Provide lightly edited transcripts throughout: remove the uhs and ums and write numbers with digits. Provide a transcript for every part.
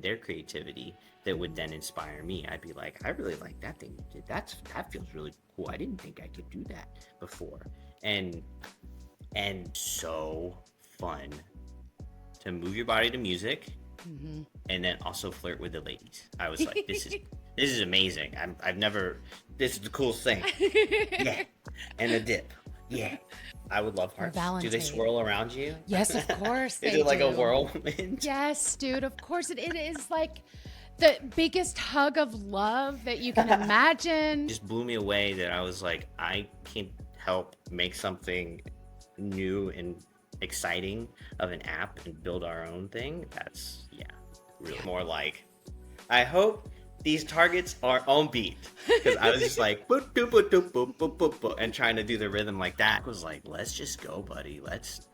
their creativity that would then inspire me. I'd be like, I really like that thing you did. That feels really cool. I didn't think I could do that before. And so fun to move your body to music, and then also flirt with the ladies. I was like, this is amazing. I've never. This is the coolest thing. Yeah, and a dip. Yeah, I would love hearts. Do they swirl around you? Yes, of course they do. Is it like a whirlwind? Yes, dude. Of course it is like the biggest hug of love that you can imagine. Just blew me away that I was like, I can help make something new and exciting of an app and build our own thing. That's really more like, I hope these targets are on beat, because I was just like boop, boop, boop, boop, boop, boop, boop, boop, and trying to do the rhythm like that. I was like, let's just go, buddy. Let's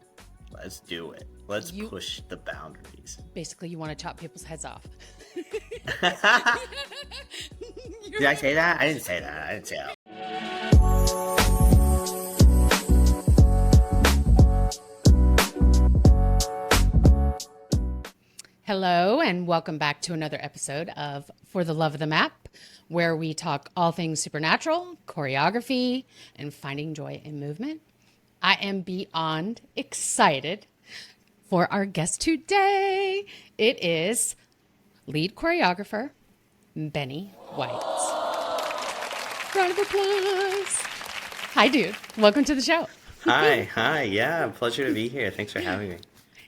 do it. Let's push the boundaries. Basically, you want to chop people's heads off. Did I say that? I didn't say that. Hello, and welcome back to another episode of For the Love of the Map, where we talk all things supernatural, choreography, and finding joy in movement. I am beyond excited for our guest today. It is lead choreographer, Benny White. Round of applause. Hi, dude. Welcome to the show. Hi. Yeah, pleasure to be here. Thanks for having me.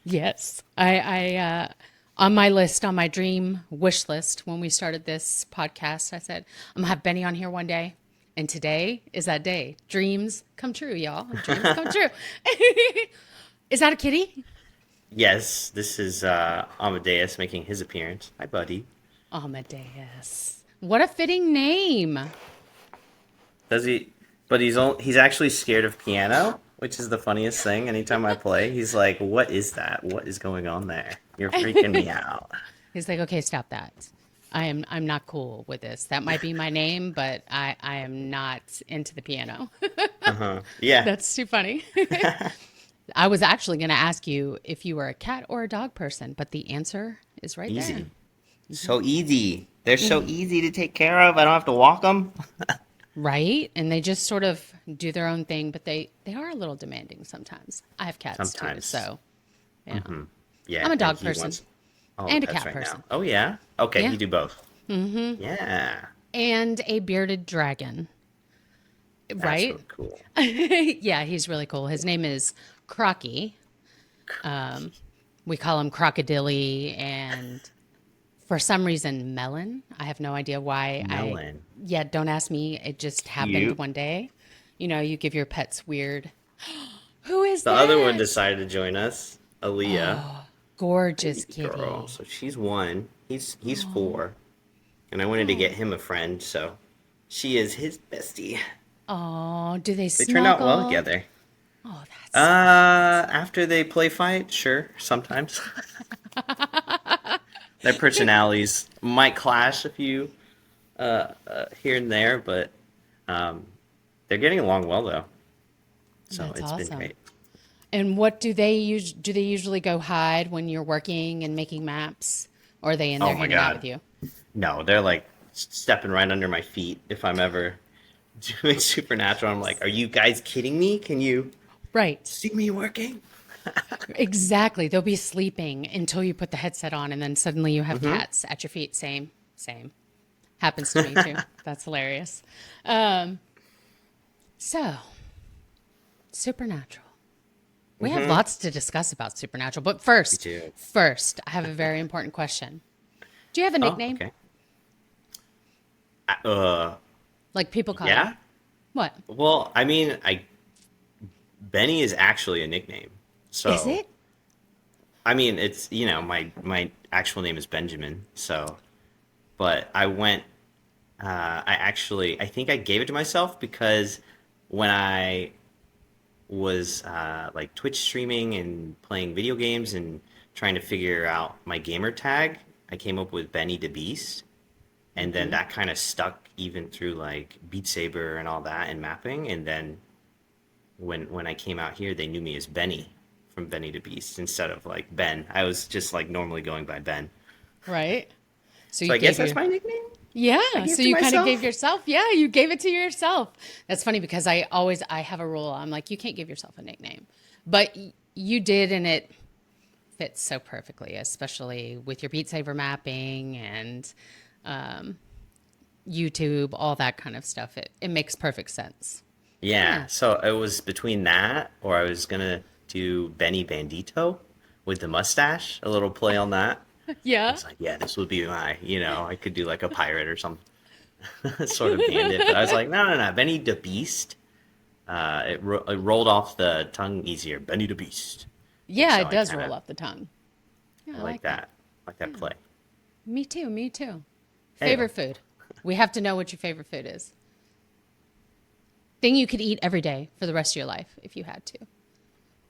Yes. I on my list, on my dream wish list, when we started this podcast, I said, I'm going to have Benny on here one day. And today is that day. Dreams come true, y'all. Dreams come true. Is that a kitty? Yes, this is Amadeus making his appearance. Hi, buddy. Amadeus. What a fitting name. Does he? But he's actually scared of piano, which is the funniest thing. Anytime I play, he's like, what is that? What is going on there? You're freaking me out. He's like, okay, stop that. I'm not cool with this. That might be my name, but I am not into the piano. Yeah. That's too funny. I was actually going to ask you if you were a cat or a dog person, but the answer is right easy. there. So easy. They're so easy to take care of. I don't have to walk them. Right? And they just sort of do their own thing, but they are a little demanding sometimes. I have cats too, so yeah. Yeah, I'm a dog person and a cat right person. Now. Oh, yeah? Okay, Yeah. you do both. Mm-hmm. Yeah. And a bearded dragon. Right? That's so cool. Yeah, he's really cool. His name is Crocky. We call him Crocodilly, and for some reason, Melon. I have no idea why. Melon. Don't ask me. It just happened one day. You know, you give your pets weird. Who is The that? other one decided to join us, Aaliyah. Oh, gorgeous kitty. Girl. So she's 1. He's 4. And I wanted to get him a friend, so she is his bestie. Oh, do they snuggle? They turned out well together. Oh, that's after they play fight, sure, sometimes. Their personalities might clash a few here and there, but they're getting along well though. So That's it's awesome. been great. And what do they usually go hide when you're working and making maps? Or are they in there hanging out with you? No, they're like stepping right under my feet if I'm ever doing supernatural. I'm like, are you guys kidding me? Can you see me working? Exactly. They'll be sleeping until you put the headset on, and then suddenly you have cats at your feet. Same. Happens to me too. That's hilarious. So, supernatural. We have lots to discuss about supernatural, but first, I have a very important question. Do you have a nickname? Okay. Like people call you? Yeah. What? Well, I mean, Benny is actually a nickname. So, is it? I mean, it's, my actual name is Benjamin. So, but I went, I think I gave it to myself because when I was like Twitch streaming and playing video games and trying to figure out my gamer tag, I came up with Benny the Beast. And then that kind of stuck even through like Beat Saber and all that and mapping. And then when I came out here, they knew me as Benny from Benny the Beast instead of like Ben. I was just like normally going by Ben. Right. So So you I guess gave that's you, my nickname. I yeah. gave So to you kind of gave myself. yourself, yeah, you gave it to yourself. That's funny because I have a rule. I'm like, you can't give yourself a nickname, but you did, and it fits so perfectly, especially with your Beat Saber mapping and YouTube, all that kind of stuff. It makes perfect sense. Yeah. Yeah. So it was between that, or I was gonna do Benny Bandito with the mustache, a little play on that. I Yeah. was like, yeah, this would be my, I could do like a pirate or some sort of bandit. But I was like, no, no, no, Benny the Beast. It rolled off the tongue easier, Benny the Beast. And Yeah, so it I does kind roll of off the tongue. Yeah, I I like like that. that, like that play. Me too. Me too. There you go. Favorite food. We have to know what your favorite food is. Thing you could eat every day for the rest of your life if you had to.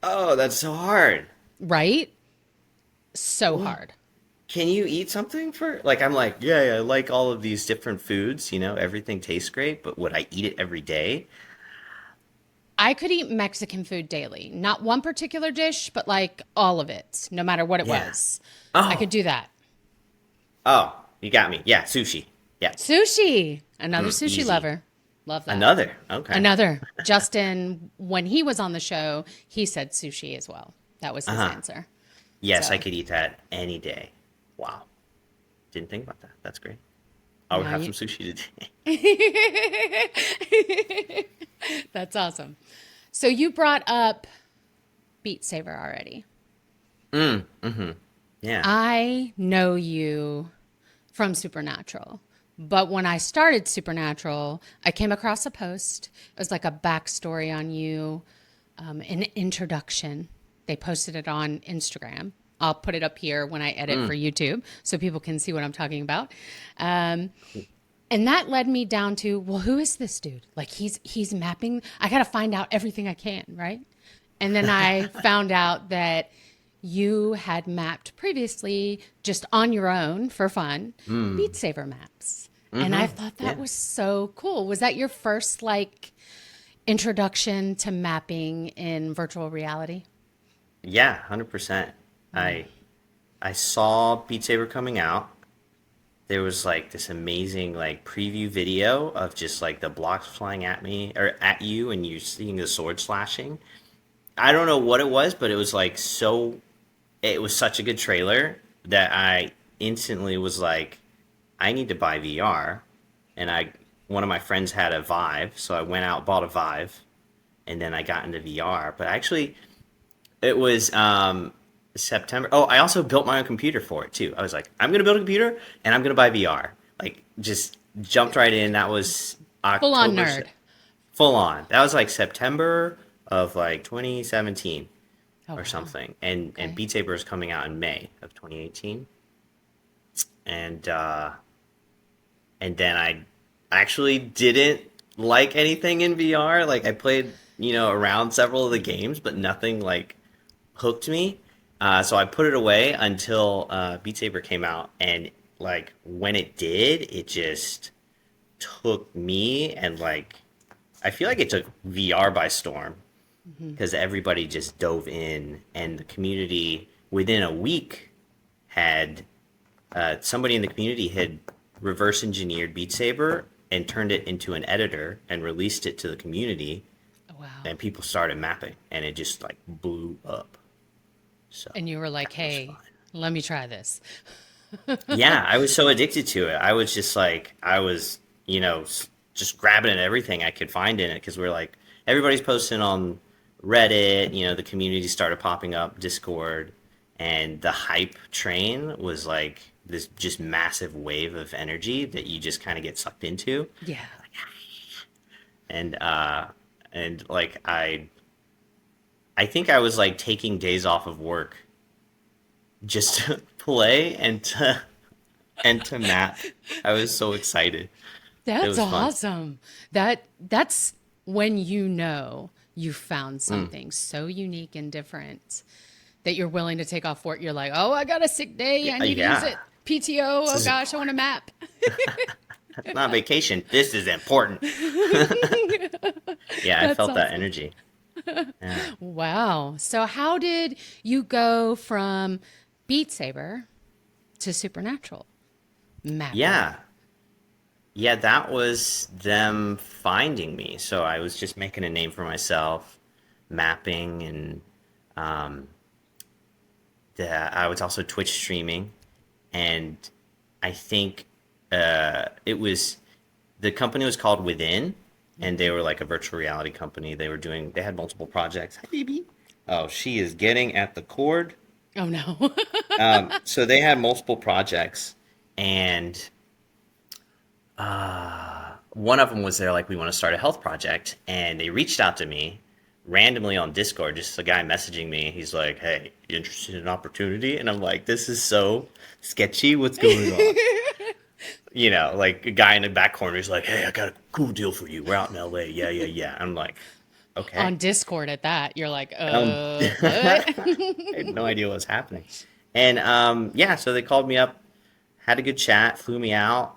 Oh, that's so hard. Right? So Well, hard. can you eat something for like I'm like, yeah, yeah, I like all of these different foods, everything tastes great, but would I eat it every day? I could eat Mexican food daily. Not one particular dish, but like all of it, no matter what it Yeah. was. I could Oh, do that. oh, you got me. Yeah, sushi. Yeah. Sushi. Another sushi Easy. lover. Love that. Another. Okay. Another. Justin, when he was on the show, he said sushi as well. That was his Uh-huh. answer. Yes, I So could eat that any day. Wow. Didn't think about that. That's great. I would now have you. some sushi today. That's awesome. So you brought up Beat Saber already. Yeah. I know you from Supernatural. But when I started Supernatural, I came across a post. It was like a backstory on you, an introduction. They posted it on Instagram. I'll put it up here when I edit for YouTube so people can see what I'm talking about. Um, and that led me down to, well, who is this dude? Like he's mapping. I got to find out everything I can, right? And then I found out that you had mapped previously just on your own for fun Beat Saber maps. And I thought that Yeah. was so cool. Was that your first like introduction to mapping in virtual reality? Yeah, 100%. I I saw Beat Saber coming out. There was like this amazing like preview video of just like the blocks flying at me or at you and you seeing the sword slashing. I don't know what it was, but it was such a good trailer that I instantly was like, I need to buy VR. And one of my friends had a Vive, so I went out, bought a Vive, and then I got into VR. But actually, it was September. Oh, I also built my own computer for it too. I was like, I'm gonna build a computer and I'm gonna buy VR. Like, just jumped right in. That was Full on October, nerd. full on. That was like September of like 2017 Oh, or wow. something. And Okay. Beat Saber is coming out in May of 2018. And then I actually didn't like anything in VR. Like I played, around several of the games, but nothing like hooked me. So I put it away until Beat Saber came out, and like when it did, it just took me and like I feel like it took VR by storm because everybody just dove in, and the community within a week had somebody in the community had reverse engineered Beat Saber and turned it into an editor and released it to the community, Wow. and people started mapping, and it just like blew up. So And you were like, that was hey, fun. let me try this. Yeah, I was so addicted to it. I was just like, I was, just grabbing at everything I could find in it because we're like, everybody's posting on Reddit, the community started popping up, Discord, and the hype train was like this just massive wave of energy that you just kind of get sucked into. Yeah. And, like, I think I was like taking days off of work just to play and to map. I was so excited. It That's was fun. awesome. That's when you know you found something so unique and different that you're willing to take off work. You're like, oh, I got a sick day. I need to use Yeah. it. PTO. This Oh is gosh, I want to map. not vacation. This is important. Yeah, I That's felt that awesome. energy. Yeah. Wow. So how did you go from Beat Saber to supernatural mapping? Yeah. Yeah, that was them finding me. So I was just making a name for myself, mapping, and um, I was also Twitch streaming, and I think it was the company was called Within, and they were like a virtual reality company. They had multiple projects. Hi, baby. Oh, she is getting at the cord. Oh no. So they had multiple projects, and one of them was there like we want to start a health project, and they reached out to me randomly on Discord, just a guy messaging me. He's like, "Hey, you interested in an opportunity?" And I'm like, "This is so sketchy. What's going on?" Like a guy in the back corner is like, "Hey, I got a cool deal for you. We're out in LA. Yeah, yeah, yeah." I'm like, "Okay." On Discord at that, you're like, what? I had no idea what was happening. And yeah, so they called me up, had a good chat, flew me out,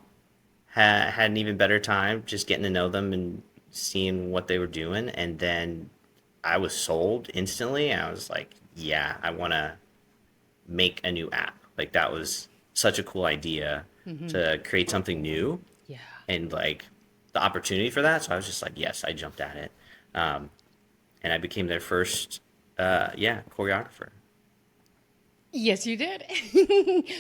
had an even better time just getting to know them and seeing what they were doing. And then I was sold instantly. And I was like, yeah, I want to make a new app. Like that was such a cool idea to create something new Yeah. and like the opportunity for that. So I was just like, yes, I jumped at it. Um, and I became their first, yeah, choreographer. Yes, you did.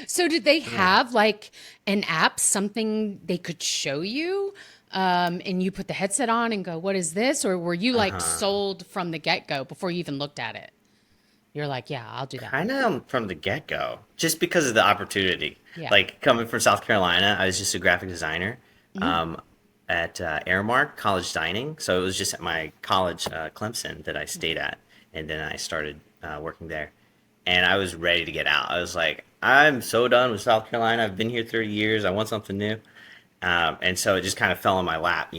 So did they Yeah. have like an app, something they could show you? And you put the headset on and go, what is this? Or were you like Uh-huh. sold from the get-go before you even looked at it? You're like, yeah, I'll do that one. Kind of from the get go, just because of the opportunity. Yeah. Like coming from South Carolina, I was just a graphic designer Mhm. um, at Airmark College Dining. So it was just at my college, Clemson, that I stayed at. And then I started working there. And I was ready to get out. I was like, I'm so done with South Carolina. I've been here 30 years. I want something new. And so it just kind of fell in my lap.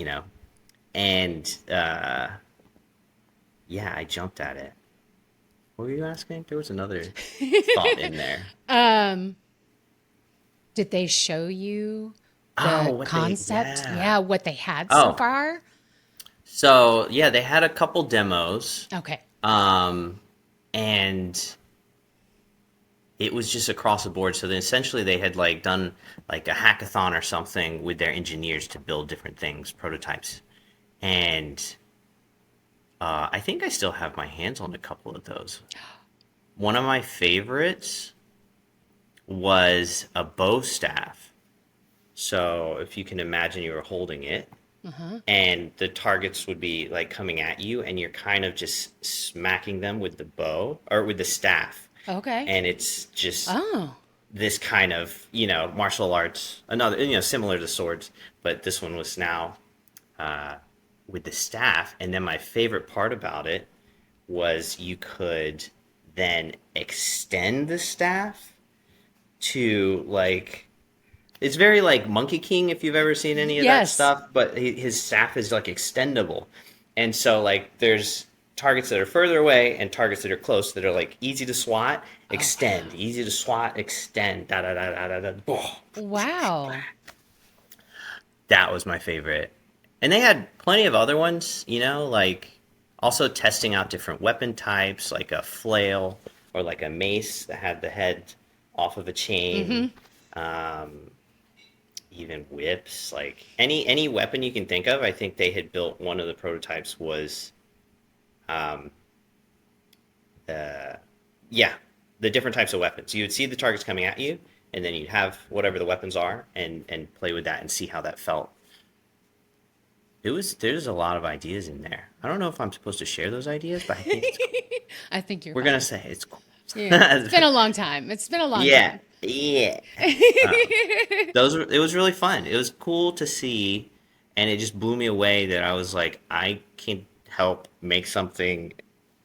And yeah, I jumped at it. What were you asking? There was another thought in there. Um, did they show you Oh, the what they, concept? yeah. Yeah, what they had so Oh, far? so yeah, they had a couple demos, Okay. um, and it was just across the board. So then essentially they had like done like a hackathon or something with their engineers to build different things, prototypes. And I think I still have my hands on a couple of those. One of my favorites was a bow staff. So if you can imagine you were holding it, Uh-huh. and the targets would be like coming at you, and you're kind of just smacking them with the bow or with the staff, Okay. and it's just Oh. this kind of martial arts, another similar to swords, but this one was now uh, with the staff. And then my favorite part about it was you could then extend the staff to like it's very like Monkey King if you've ever seen any of that Yes. stuff, but his staff is like extendable. And so like there's targets that are further away and targets that are close that are like easy to swat, Oh, extend, easy to swat, extend, da da da da da da. wow. That was my favorite. And they had plenty of other ones, like also testing out different weapon types, like a flail or like a mace that had the head off of a chain. Mm-hmm. Um, Even whips, like any weapon you can think of. I think they had built one of the prototypes was, um, uh, yeah, the different types of weapons. You would see the targets coming at you, and then you'd have whatever the weapons are, and play with that and see how that felt. There's a lot of ideas in there. I don't know if I'm supposed to share those ideas, but I think it's cool. I think you're We're gonna fine. say it's cool. Yeah. It's been a long time. It's been a long Yeah, time. yeah. It was really fun. It was cool to see, and it just blew me away that I was like, I can help make something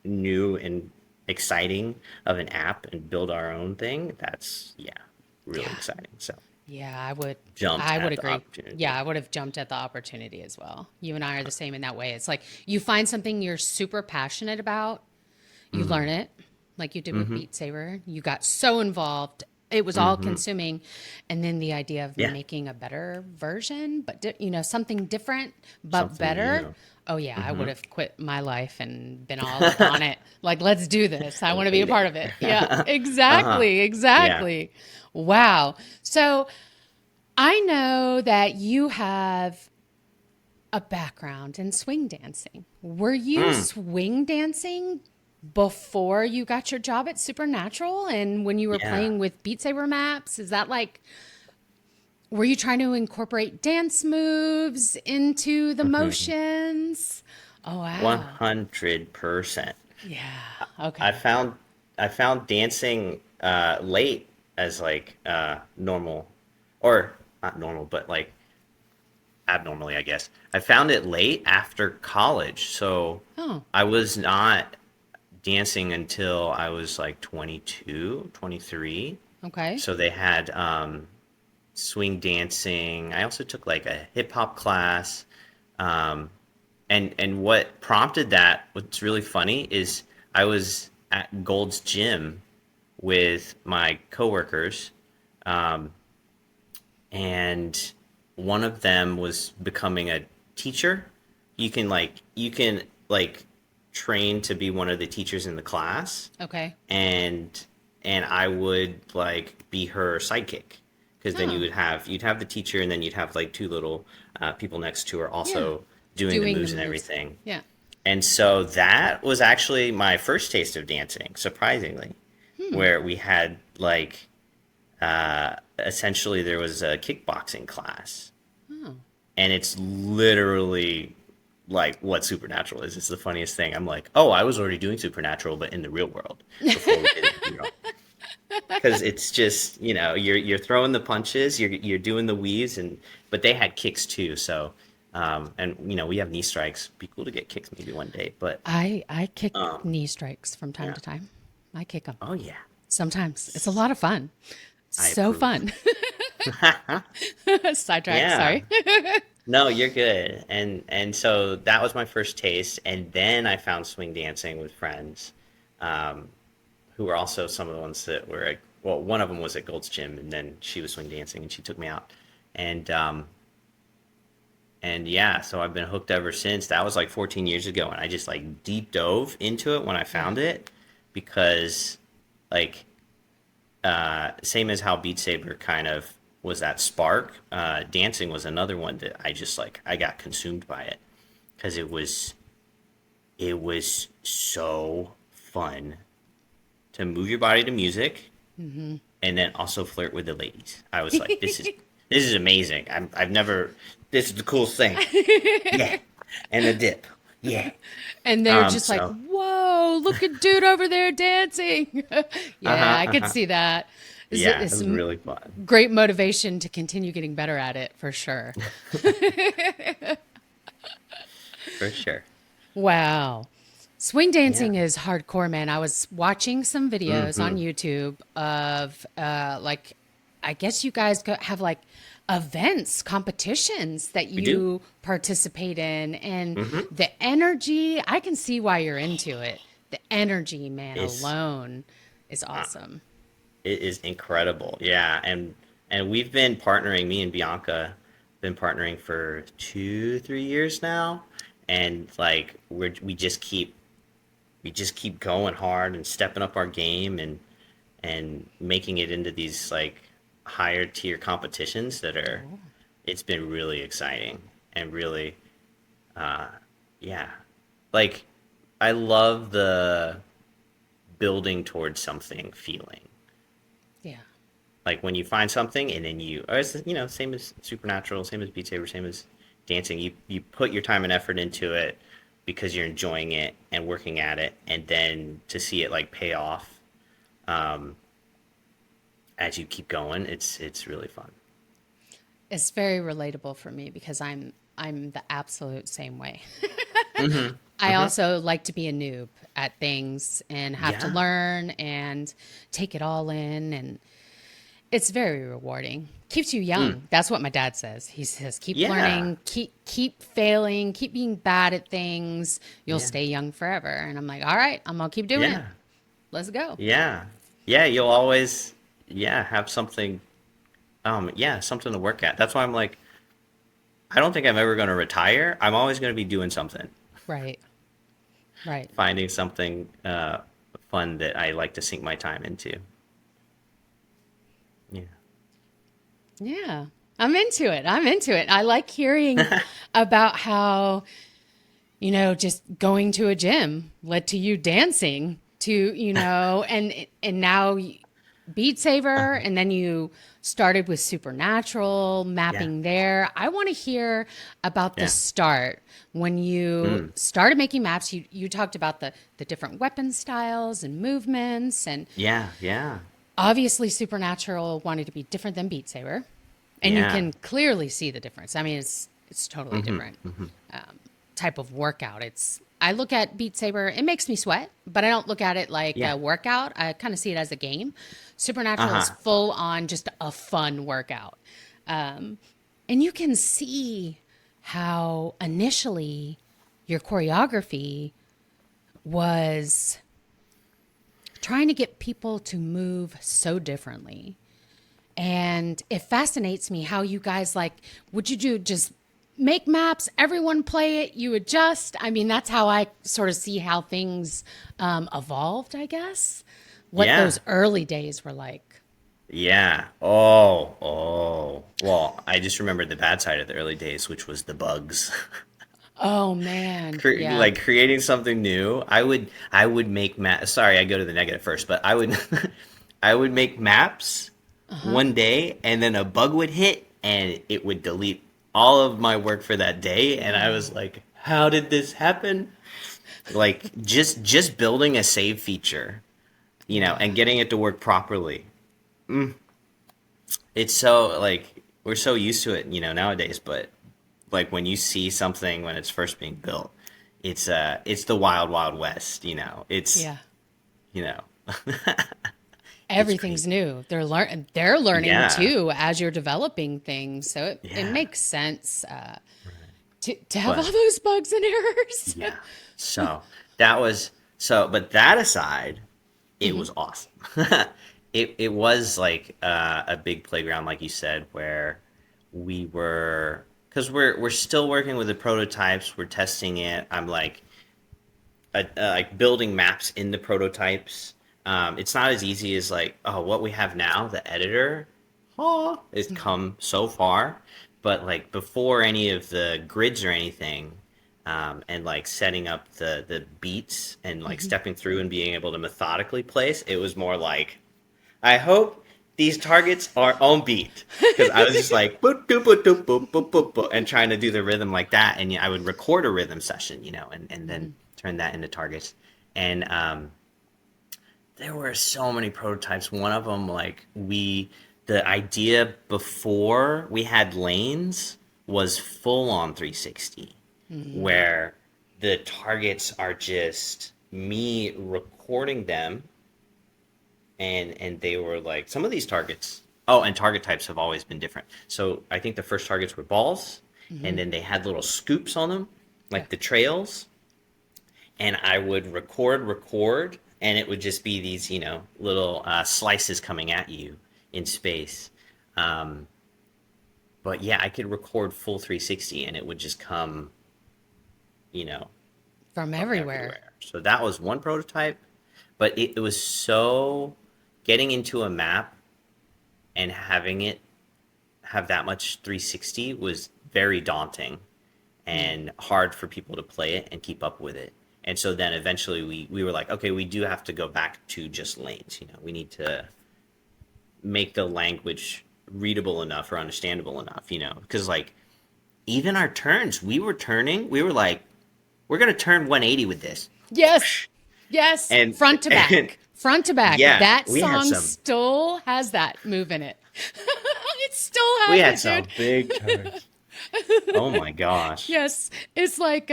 new and exciting of an app and build our own thing. That's yeah, really Yeah. exciting. So Yeah, I would. jumped I would at the agree. Yeah, opportunity. I would have jumped at the opportunity as well. You and I are the same in that way. It's like you find something you're super passionate about, you Mm-hmm. learn it, like you did with Mm-hmm. Beat Saber. You got so involved it was all consuming. And then the idea of Yeah. making a better version, but something different but Something better. new. Oh yeah, I would have quit my life and been all up on it. Like, let's do this. I want to be a Hate part it. of it. Yeah, Uh-huh. exactly, Yeah. exactly. Wow. So I know that you have a background in swing dancing. Were you Mm, swing dancing before you got your job at Supernatural and when you were yeah. playing with Beat Saber maps? Is that like, were you trying to incorporate dance moves into the Hmm. motions? Oh, wow. 100%. Yeah. I Okay. found I found dancing late as like normal, or not normal, but like abnormally, I guess. I found it late after college, so Oh, I was not dancing until I was like 22, 23. okay. So they had swing dancing. I also took like a hip hop class. Um, and what prompted that, what's really funny, is I was at Gold's Gym with my coworkers, um, and one of them was becoming a teacher. You can train to be one of the teachers in the class, Okay. and I would like be her sidekick, because then Oh, you'd have the teacher, and then you'd have like two little people next to her yeah. also doing the Doing the moves and moves. everything. Yeah. And so that was actually my first taste of dancing, surprisingly, Hmm. where we had like essentially there was a kickboxing class, Oh. and it's literally like what Supernatural is. It's the funniest thing. I'm like, oh, I was already doing Supernatural, but in the real world before we did it. Because it's just you're throwing the punches, you're doing the weaves, and but they had kicks too. So and we have knee strikes. Be cool to get kicks maybe one day, but I kick um, knee strikes from time yeah. to time. I kick them. Oh yeah, Sometimes it's a lot of fun. I So approve. fun. Sidetrack, Yeah. sorry. No, you're good. And so that was my first taste, and then I found swing dancing with friends, um, who were also some of the ones that were well, one of them was at Gold's Gym, and then she was swing dancing, and she took me out, and yeah, so I've been hooked ever since. That was like 14 years ago, and I just like deep dove into it when I Yeah. found it, because like same as how Beat Saber kind of was that spark. Dancing was another one that I just like. I got consumed by it because it was so fun to move your body to music, and then also flirt with the ladies. I was like, this is amazing. I've never. This is the coolest thing. Yeah, and the dip. Yeah. And they're just like, So. whoa, look at dude over there dancing. Uh Yeah, huh. I Uh could huh. see that. Yeah, it It's was some really fun. great motivation to continue getting better at it for sure. For sure. Wow. Swing Yeah. dancing is hardcore, man. I was watching some videos on Mm-hmm. YouTube of like, I guess you guys have like events, competitions that We do. you participate in, and Mm-hmm. the energy, I can see why you're into it. The energy, man, It's alone is awesome. It is incredible. Yeah, and we've been partnering. Me and Bianca been partnering for 2, 3 years now, and like we just keep going hard and stepping up our game, and making it into these like higher tier competitions that are. Cool. It's been really exciting, and really, yeah, like I love the building towards something feeling. Yeah. Like when you find something, and then or it's same as Supernatural, same as Beat Saber, same as dancing. You put your time and effort into it because you're enjoying it and working at it, and then to see it like pay off um, as you keep going, it's really fun. It's very relatable for me because I'm the absolute same way. Mm-hmm. I Mm-hmm. also like to be a noob at things and have to Yeah. learn and take it all in, and it's very rewarding. Keeps you Mm. young. That's what my dad says. He says keep Yeah. learning, keep failing, keep being bad at things. You'll Yeah. stay young forever. And I'm like, "All right, I'm going to keep doing it. Yeah. Let's go." Yeah. Yeah. You'll always yeah, have something, yeah, something to work at. That's why I'm like, I don't think I'm ever going to retire. I'm always going to be doing something, Right. Right. finding something fun that I like to sink my time into. Yeah. Yeah. I'm into it. I'm into it. I like hearing about how, just going to a gym led to you dancing to, and now Beat Saber, and then you started with Supernatural, Yeah. mapping there. I want to hear about the Yeah. start when you Mm. started making maps. You talked about the different weapon styles and movements, and Yeah. Yeah. obviously Supernatural wanted to be different than Beat Saber, and you Yeah. can clearly see the difference. I mean, it's totally Hmm. different Hmm. type of workout. I look at Beat Saber, it makes me sweat, but I don't look at it like Yeah. a workout. I kind of see it as a game. Uh Supernatural is huh. full on just a fun workout. Um, and you can see how initially your choreography was trying to get people to move so differently. And it fascinates me how you guys like, would you do just make maps, everyone play it, you adjust? I mean, that's how I sort of see how things evolved, I guess. What Yeah. those early days were like. Yeah. Oh. Oh. Well, I just remembered the bad side of the early days, which was the bugs. Oh, man. Yeah. Like creating something new. I would make map. Sorry, I go to the negative first, but I would I would make maps Uh huh. one day, and then a bug would hit, and it would delete all of my work for that day, and I was like, how did this happen? Like just building a save feature, Yeah. and getting it to work properly. It's so like we're so used to it, nowadays, but like when you see something when it's first being built, it's the wild wild west. It's Yeah. you know it's Everything's crazy. new. They're learning Yeah. too as you're developing things. So it Yeah. makes sense to have all But those bugs and errors. yeah. So that was so. But that aside, it Hmm. was awesome. It was like a big playground, like you said, where we were, because we're still working with the prototypes. We're testing it. I'm like building maps in the prototypes. It's not as easy as like, oh, what we have now, the editor, oh, it's come so far. But like before any of the grids or anything, and like setting up the beats and like Hmm. stepping through and being able to methodically place, it was more like, I hope these targets are on beat, because I was just like boop, boop, boop, boop, boop, boop, boop, boop, and trying to do the rhythm like that, and I would record a rhythm session, and then turn that into targets. And there were so many prototypes. One of them, like the idea before we had lanes was full on 360, Hmm. where the targets are just me recording them, and they were like, some of these targets, oh, and target types have always been different. So I think the first targets were balls, Hmm. and then they had little scoops on them, Yeah. like the trails, and I would record, and it would just be these, little slices coming at you in space. Um, but yeah, I could record full 360, and it would just come, you know, From from everywhere. everywhere. So that was one prototype, but it was so, getting into a map and having it have that much 360 was very daunting Mm. and hard for people to play it and keep up with it. And so then eventually we were like, okay, we do have to go back to just lanes. We need to make the language readable enough or understandable enough, because like even our turns, we were like, we're gonna turn 180 with this, Yes. Yes. and Front to and back. Front to back. yeah, That song still has that move in it. It still we has had it, dude. some big turns. Oh my gosh. Yes. It's like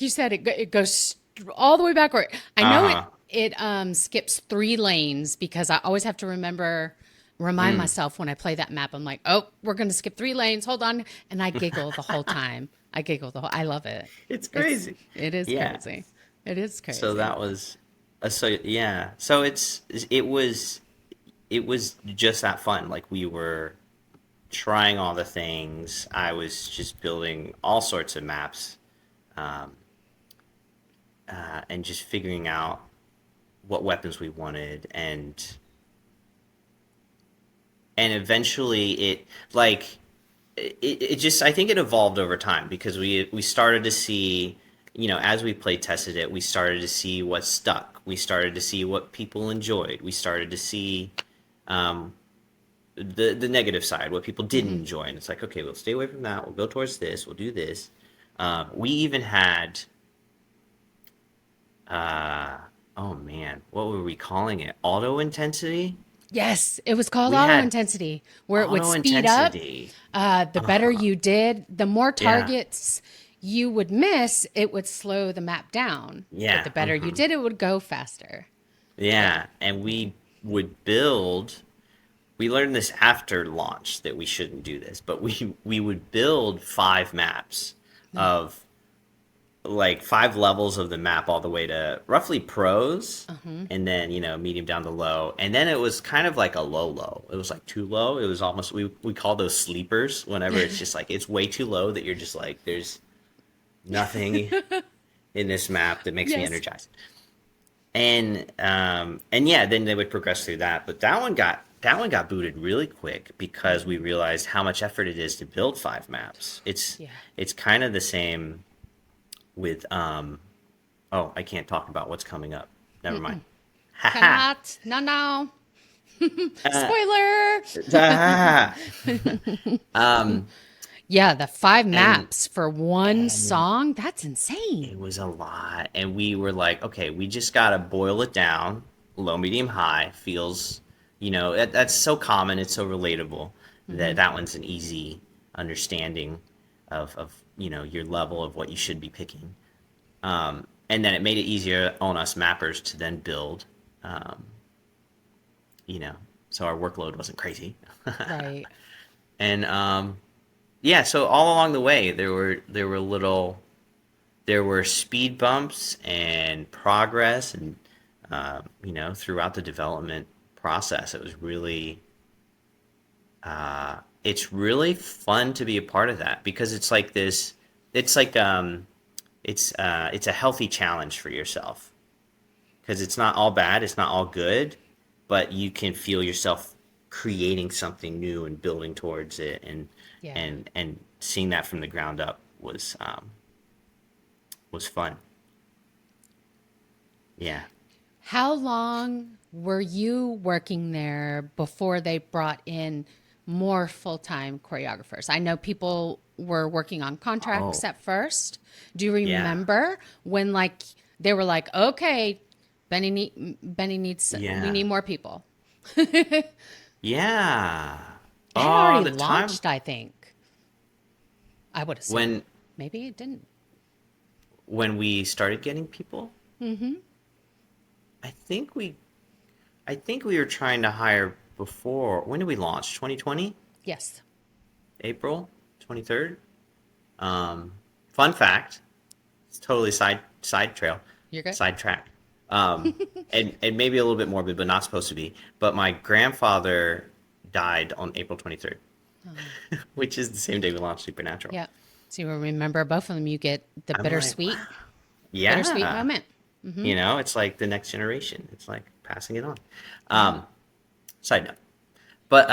you said, it goes all the way backward. I Uh know huh. it skips 3 lanes because I always have to remind Mm. myself when I play that map. I'm like, oh, we're gonna skip 3 lanes. Hold on. And I giggle the whole time. I love it. It's It's crazy. it is Yeah. crazy. It is So crazy. that was so yeah. So it was. it was just that fun. Like we were trying all the things. I was just building all sorts of maps, um, and just figuring out what weapons we wanted, and eventually it just, I think it evolved over time because we started to see, as we play tested it, we started to see what stuck. We started to see what people enjoyed. We started to see um, the negative side, what people didn't Mm-hmm. enjoy, and it's like, okay, we'll stay away from that. We'll go towards this. We'll do this. We even had, uh, oh man, what were we calling it? Auto intensity. Yes, it was called We auto had intensity, where it would auto speed up. intensity. The better you did, the more Yeah, targets you would miss, it would slow the map down. But yeah. the better you did, it would go faster. Yeah. Yeah, and we would build. We learned this after launch that we shouldn't do this, but we would build 5 maps No. of like 5 levels of the map all the way to roughly pros, Uh-huh. and then medium down to low, and then it was kind of like a low. It was like too low. It was almost, we call those sleepers whenever it's just like it's way too low that you're just like there's nothing in this map that makes me Yes. energized. And yeah, then they would progress through that. But that one got booted really quick because we realized how much effort it is to build 5 maps. It's Yeah. it's kind of the same with oh, I can't talk about what's coming up. Never mind. Haha. Cannot. No, no. Uh, Spoiler. ah. um Yeah, the 5 and maps for one and song. That's insane. it was a lot, and we were like, okay, we just gotta boil it down. Low, medium, high feels, that's so common. It's so relatable Mm-hmm. that one's an easy understanding of your level of what you should be picking. And then it made it easier on us mappers to then build, um, you know, so our workload wasn't crazy. Right. And yeah, so all along the way there were speed bumps and progress, and throughout the development process, it was really it's really fun to be a part of that because it's like this. It's like it's a healthy challenge for yourself because it's not all bad, it's not all good, but you can feel yourself creating something new and building towards it, and Yeah. and seeing that from the ground up was fun. Yeah. How long were you working there before they brought in more full-time choreographers? I know people were working on contracts Oh, at first. Do you yeah. remember when like they were like, "Okay, Benny needs we Yeah. need more people." Yeah. It had Oh, already the time launched, I think. I would assume. when Maybe it didn't. we started getting people, Mm-hmm. I think we I think we were trying to hire before. When did we launch? 2020? Yes. April 23rd. Fun fact, it's totally side trail, You're good. sidetrack. And maybe a little bit morbid, but not supposed to be. But my grandfather died on April 23rd, Oh. which is the same day we launched Supernatural. Yeah. So you remember both of them. You get the I'm like, wow, bittersweet yeah. moment. Mm-hmm. It's like the next generation. It's like passing it on. Yeah. Um, Side note. But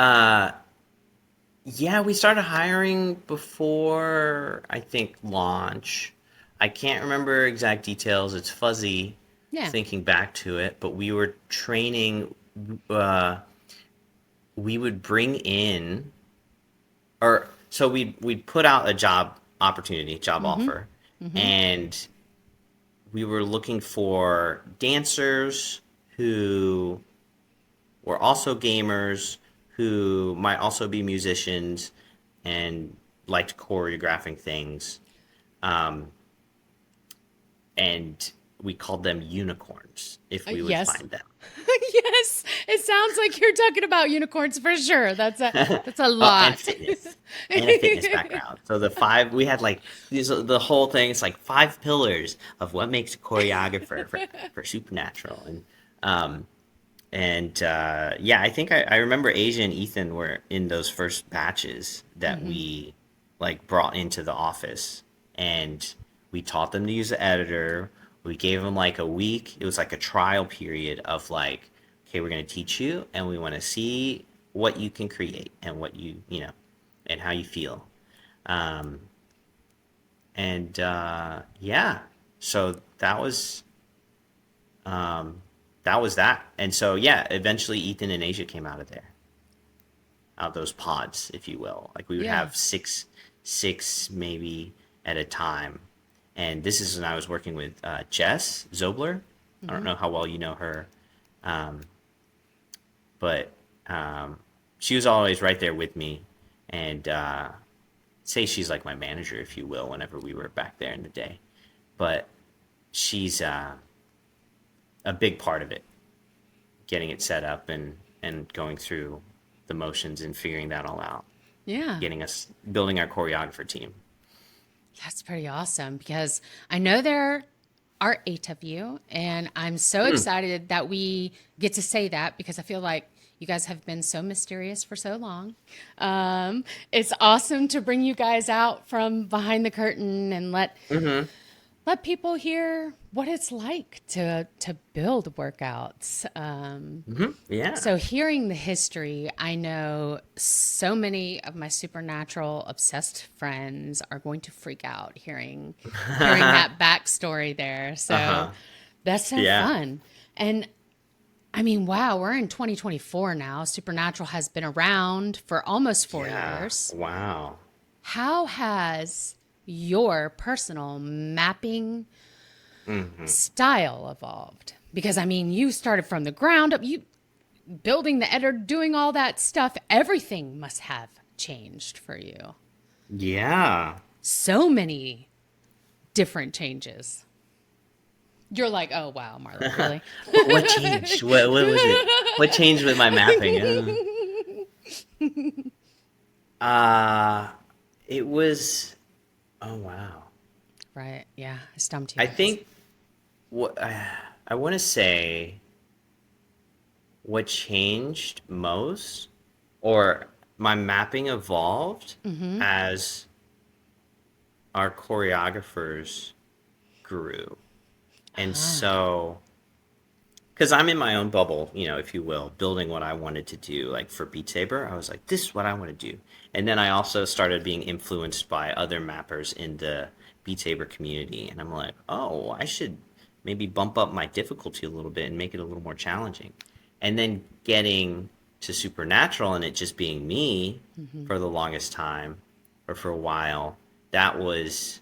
yeah, we started hiring before, I think, launch. I can't remember exact details. It's fuzzy Yeah. thinking back to it, but we were training. Uh, we would bring in, or so we'd put out a job opportunity, job Mm-hmm. offer, Mm-hmm. and we were looking for dancers who were also gamers, who might also be musicians and liked choreographing things. Um, and we called them unicorns if we would Yes. find them. Yes. It sounds like you're talking about unicorns for sure. That's a Oh, and lot. fitness. And a fitness background. So we had like the whole thing. It's like 5 pillars of what makes a choreographer for Supernatural. And And yeah, I think I remember Asia and Ethan were in those first batches that Mm-hmm. we like brought into the office, and we taught them to use the editor. We gave them like a week. It was like a trial period of like, okay, we're gonna teach you, and we want to see what you can create and what you know, and how you feel. Um, and yeah, so um, that was that. And so yeah, eventually Ethan and Asia came out of there, out of those pods, if you will. Like we would Yeah. have six maybe at a time. And this is when I was working with Jess Zobler. I don't Mm-hmm. know how well you know her, um, but she was always right there with me, and say she's like my manager, if you will, whenever we were back there in the day. But she's a big part of it, getting it set up and going through the motions and figuring that all out, Yeah. getting us building our choreographer team. That's pretty awesome because I know there are 8 of you, and I'm so Hmm. excited that we get to say that because I feel like you guys have been so mysterious for so long. It's awesome to bring you guys out from behind the curtain and Mm-hmm. let people hear what it's like to build workouts. Mm-hmm. Yeah. So hearing the history, I know so many of my supernatural obsessed friends are going to freak out hearing that backstory there. So Uh-huh. that's so Yeah. fun. And I mean, wow, we're in 2024 now. Supernatural has been around for almost four Yeah. years. Wow. How has your personal mapping Mm-hmm. style evolved? Because I mean, you started from the ground up. You building the editor, doing all that stuff, everything must have changed for you. Yeah. So many different changes. You're like, oh wow, Marla, really? What changed? What was it? What changed with my mapping? Uh it was, oh wow. Right. Yeah. I stumped you. I think what I want to say what changed most, or my mapping evolved Mm-hmm. as our choreographers grew. And Ah. so, because I'm in my own bubble, if you will, building what I wanted to do, like for Beat Saber, I was like, this is what I want to do. And then I also started being influenced by other mappers in the Beat Saber community. And I'm like, oh, I should maybe bump up my difficulty a little bit and make it a little more challenging. And then getting to Supernatural and it just being me Mm-hmm. for the longest time, or for a while, that was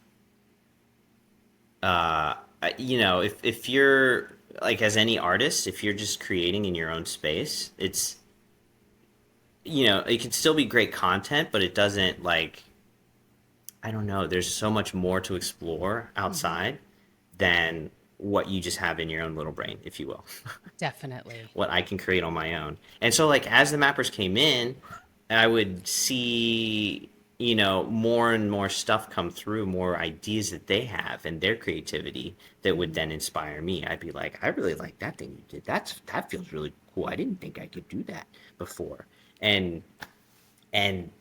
uh, if you're like, as any artist, if you're just creating in your own space, it's, it can still be great content, but it doesn't, like, I don't know, there's so much more to explore Mm-hmm. outside than what you just have in your own little brain, if you will. Definitely. What I can create on my own. And so, like, as the mappers came in, I would see, more and more stuff come through, more ideas that they have and their creativity that would Mm-hmm. then inspire me. I'd be like, I really like that thing you did. That feels really cool. I didn't think I could do that before. And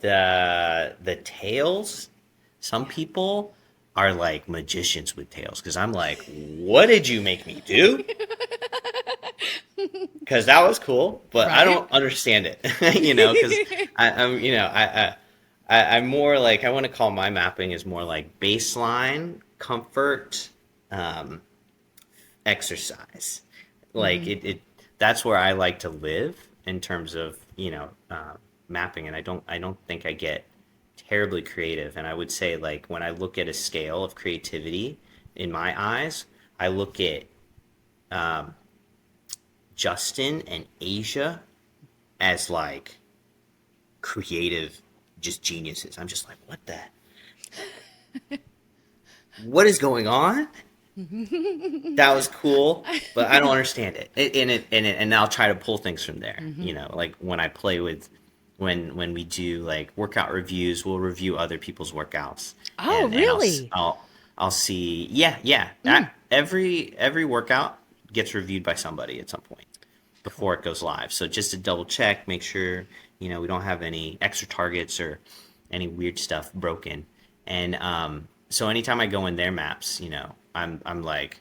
the tails, some Yeah. people are like magicians with tails, because I'm like, what did you make me do? Because that was cool, but I Right. don't understand it, because I'm, I'm more like, I want to call my mapping is more like baseline comfort, um, exercise. Like Mm-hmm. that's where I like to live in terms of, mapping, and I don't think I get terribly creative. And I would say, like, when I look at a scale of creativity in my eyes, I look at um, Justin and Asia as like creative, just geniuses. I'm just like, what is going on? That was cool, but I don't understand it. And I'll try to pull things from there. Mm-hmm. Like when I play with, when we do like workout reviews, we'll review other people's workouts, Oh, and really? I'll see. Yeah, yeah. Mm. Every workout gets reviewed by somebody at some point. Cool. before it goes live. So just to double check, make sure we don't have any extra targets or any weird stuff broken. And so anytime I go in their maps, I'm like,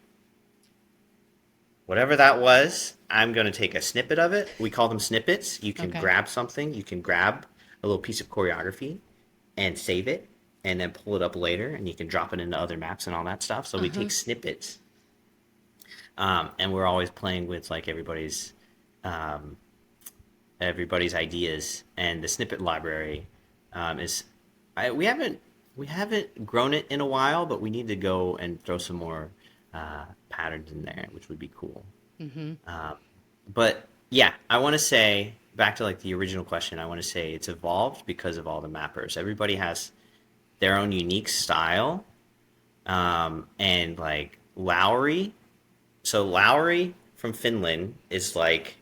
whatever that was, I'm going to take a snippet of it. We call them snippets. You can Okay. grab something, you can grab a little piece of choreography and save it and then pull it up later and you can drop it into other maps and all that stuff. So we Uh-huh. take snippets. And we're always playing with like um, everybody's ideas, and the snippet library is we haven't grown it in a while, but we need to go and throw some more patterns in there, which would be cool. Mm-hmm. But yeah, I want to say back to like the original question. I want to say it's evolved because of all the mappers. Everybody has their own unique style, and like Lowry. So Lowry from Finland is like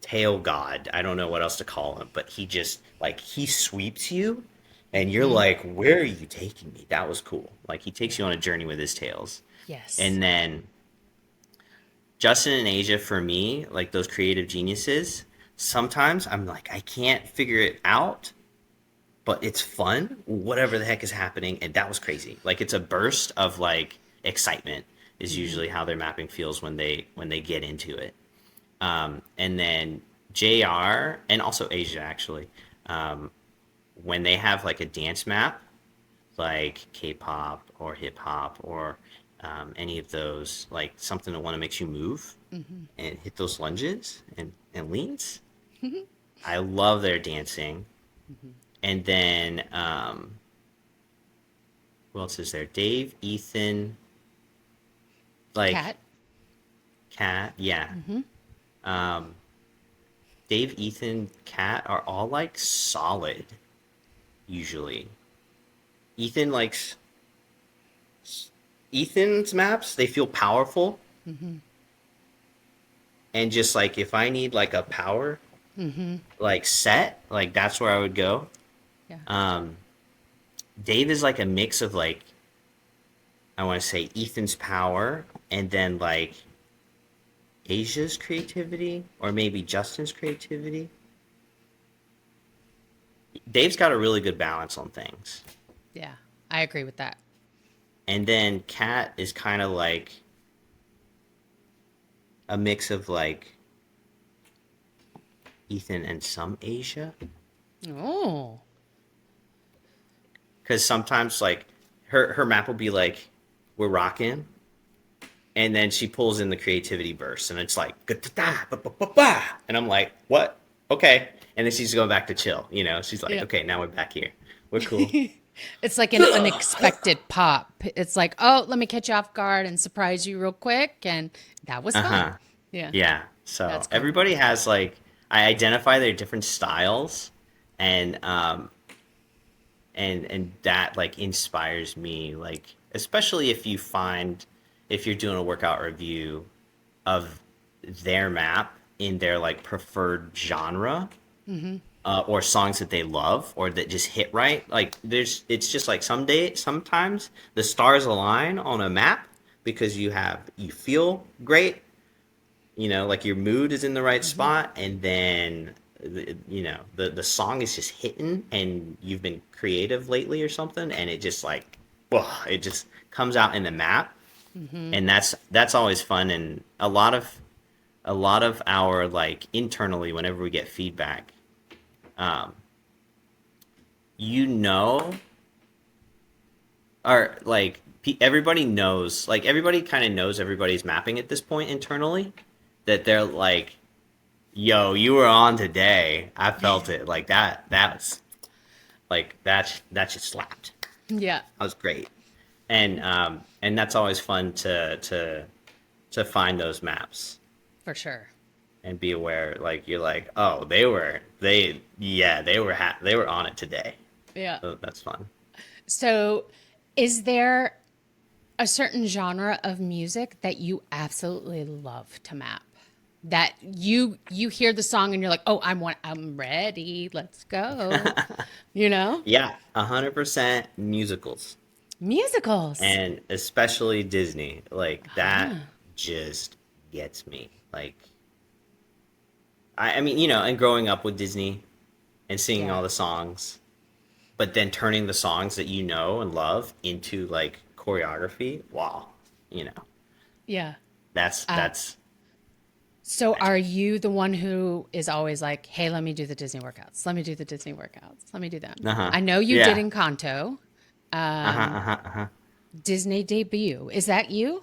tail god. I don't know what else to call him, but he just like he sweeps you and you're Mm-hmm. like, where are you taking me? That was cool. Like he takes you on Yeah. a journey with his tails. Yes. And then Justin and Asia for me, like those creative geniuses, sometimes I'm like, I can't figure it out, but it's fun, whatever the heck is happening, and that was crazy. Like it's a burst of like excitement is Mm-hmm. usually how their mapping feels when they get into it. And then JR and also Asia actually, um, when they have like a dance map, like K-pop or hip hop or any of those, like something that want to makes you move Mm-hmm. and hit those lunges and leans. I love their dancing. Mm-hmm. And then who else is there? Dave, Ethan, like Cat. Kat, yeah. Mm-hmm. Um, Dave, Ethan, Kat are all like solid usually. Ethan likes Ethan's maps, they feel powerful Mm-hmm. and just like if I need like a power Mm-hmm. like set, like that's where I would go. Yeah. Um Dave is like a mix of like I want to say Ethan's power and then like Asia's creativity or maybe Justin's creativity. Dave's got a really good balance on things. Yeah. I agree with that. And then Kat is kind of like a mix of like Ethan and some Asia. Oh. Because sometimes like her map will be like we're rocking, and then she pulls in the creativity burst, and it's like and I'm like what? Okay, and then she's going back to chill. She's like Yeah. okay, now we're back here. We're cool. It's like an unexpected pop. It's like, oh, let me catch you off guard and surprise you real quick. And that was Uh fun. huh. Yeah. Yeah. So That's cool. everybody has like I identify their different styles, and and that like inspires me like especially if you're doing a workout review of their map in their like preferred genre, Mm-hmm. or songs that they love or that just hit right, like it's just like sometimes the stars align on a map because you feel great, like your mood is in the right Mm-hmm. spot, and then the song is just hitting, and you've been creative lately or something, and it just like, it just comes out in the map, Mm-hmm. and that's always fun, and a lot of our like internally whenever we get feedback, um, you know, or like everybody knows, like everybody kind of knows everybody's mapping at this point internally, that they're like, yo, you were on today. I felt it. Like that's like that just slapped. Yeah, That was great. And that's always fun to find those maps for sure. and be aware. Like you're like, oh, they were on it today. Yeah. So that's fun. So, is there a certain genre of music that you absolutely love to map? That you hear the song and you're like, "Oh, I'm ready. Let's go." You know? Yeah, 100% musicals, Musicals. and especially Disney. Like that Ah. just gets me. Like I mean, and growing up with Disney and singing Yeah. all the songs, but then turning the songs that you know and love into like choreography. Wow, you know, Yeah. that's Uh, that's so are magic. you the one who is always like, hey, let me do the Disney workouts. Let me do the Disney workouts. Let me do them. Uh huh. I know you did Yeah. Encanto. Uh huh. Um, Uh huh. Uh huh. Disney debut. Is that you?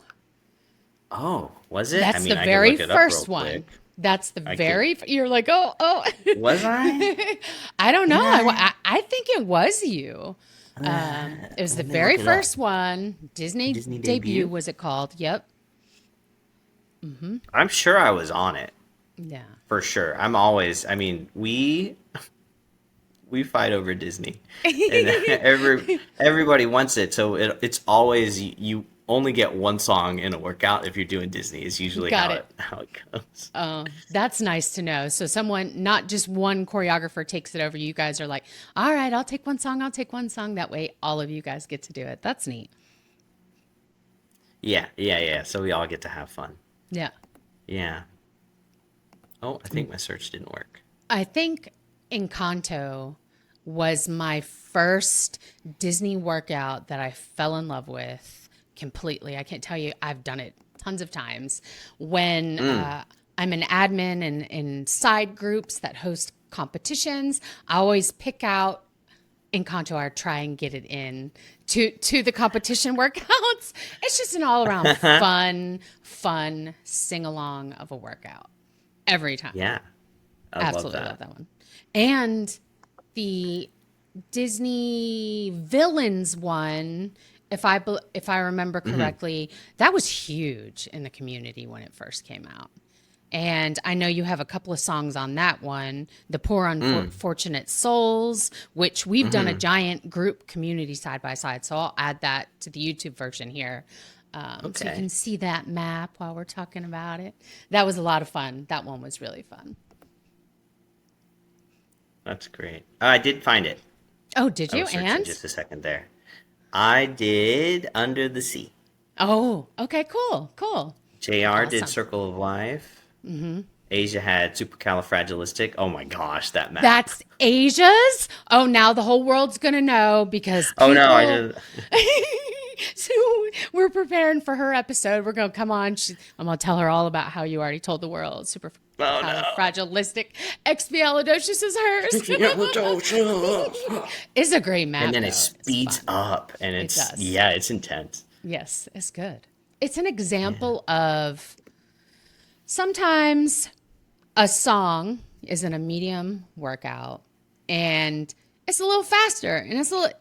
Oh, was it? I That's the mean, I could very look it up real first one. quick. That's the I could. you're like, oh, oh. Was I? I don't know. Did I? I think it was you. It was the Let me very look it up. first one. Disney Disney debut, debut. was it called? Yep. I'm sure I was on it Yeah. for sure. I'm always. I mean, we fight over Disney, and everybody wants it. So it's always you only get one song in a workout if you're doing Disney. Is usually Got it. how it goes. That's nice to know. So someone, not just one choreographer takes it over. You guys are like, all right, I'll take one song. I'll take one song. That way all of you guys get to do it. That's neat. Yeah, yeah, yeah. So we all get to have fun. Yeah. Yeah. Oh, I think my search didn't work. I think Encanto was my first Disney workout that I fell in love with completely. I can't tell you, I've done it tons of times. When Mm. I'm an admin in side groups that host competitions, I always pick out Encanto. I try and get it in to the competition workouts. It's just an all around fun sing along of a workout every time. Yeah, I love Absolutely love that. that one. And the Disney villains one, if I remember Hmm. correctly, that was huge in the community when it first came out. And I know you have a couple of songs on that one, The Poor Mm. Unfortunate Souls, which we've done a Hmm. giant group community side by side. So I'll add that to the YouTube version here. So you Okay, can see that map while we're talking about it. That was a lot of fun. That one was really fun. that's great. I did find it. Oh, did I you? was searching And? just a second there. I did Under the Sea. Oh, okay, cool, cool. JR did Awesome. Circle of Life. Asia had Supercalifragilistic. Oh my gosh, that map. That's Asia's. Oh, now the whole world's going to know because Oh no, I people. did. So we're preparing for her episode. We're going to come on. I'm going to tell her all about how you already told the world. Oh no. Supercalifragilistic expialidocious is hers. It's a great And map, then it though. It's speeds fun. up, and It it's does. yeah, it's intense. Yes, it's good. It's an Yeah. example of sometimes a song is in a medium workout and it's a little faster and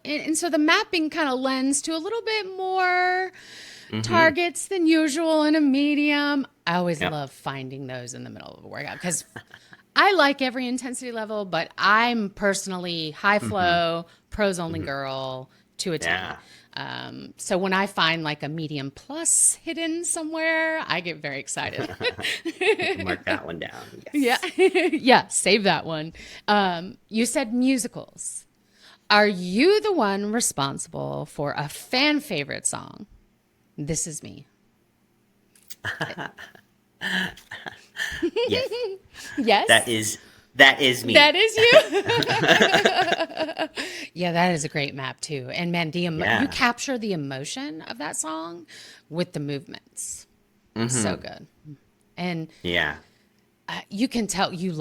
and so the mapping kind of lends to a little bit more Mm-hmm. targets than usual in a medium. I always Yep. love finding those in the middle of a workout because I like every intensity level, but I'm personally high Mm-hmm. flow, pros only Hmm. girl to a T. Yeah. So when I find like a medium plus hidden somewhere, I get very excited. Mark that one down. Yeah. Yes. Yeah. Save that one. You said musicals. Are you the one responsible for a fan favorite song? This is me. Yes. That Yes. is that is me. That is you. Yeah, that is a great map too. And man, you Yeah. capture the emotion of that song with the movements. So Mm-hmm. good. And Yeah. you can tell you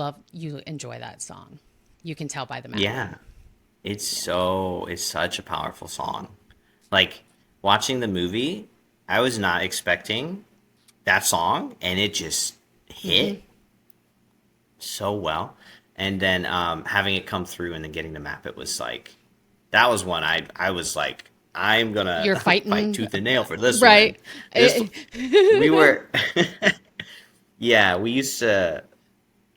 enjoy that song. You can tell by the Yeah. mapping. It's such a powerful song. Like watching the movie, I was not expecting that song, and it just hit so well. And then having it come through and then getting the map, it was like that was one I was like, I'm gonna You're fight fighting, tooth and nail for this one. right? This we were yeah, we used to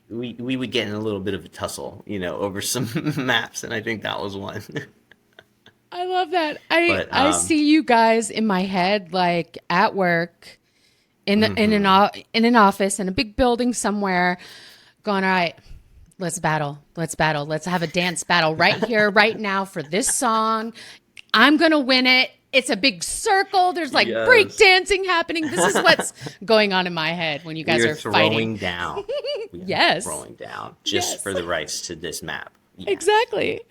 we would get in a little bit of a tussle, over some maps, and I think that was one. I love that. I But I see you guys in my head like at work mhm. in an office in a big building somewhere going, all right, let's battle. Let's battle. Let's have a dance battle right here right now for this song. I'm going to win it. it's a big circle. There's like break Yes. dancing happening. This is what's going on in my head when you guys We are fighting. throwing down. We are Yes. throwing down just Yes. for the rights to this map. Yeah. Exactly.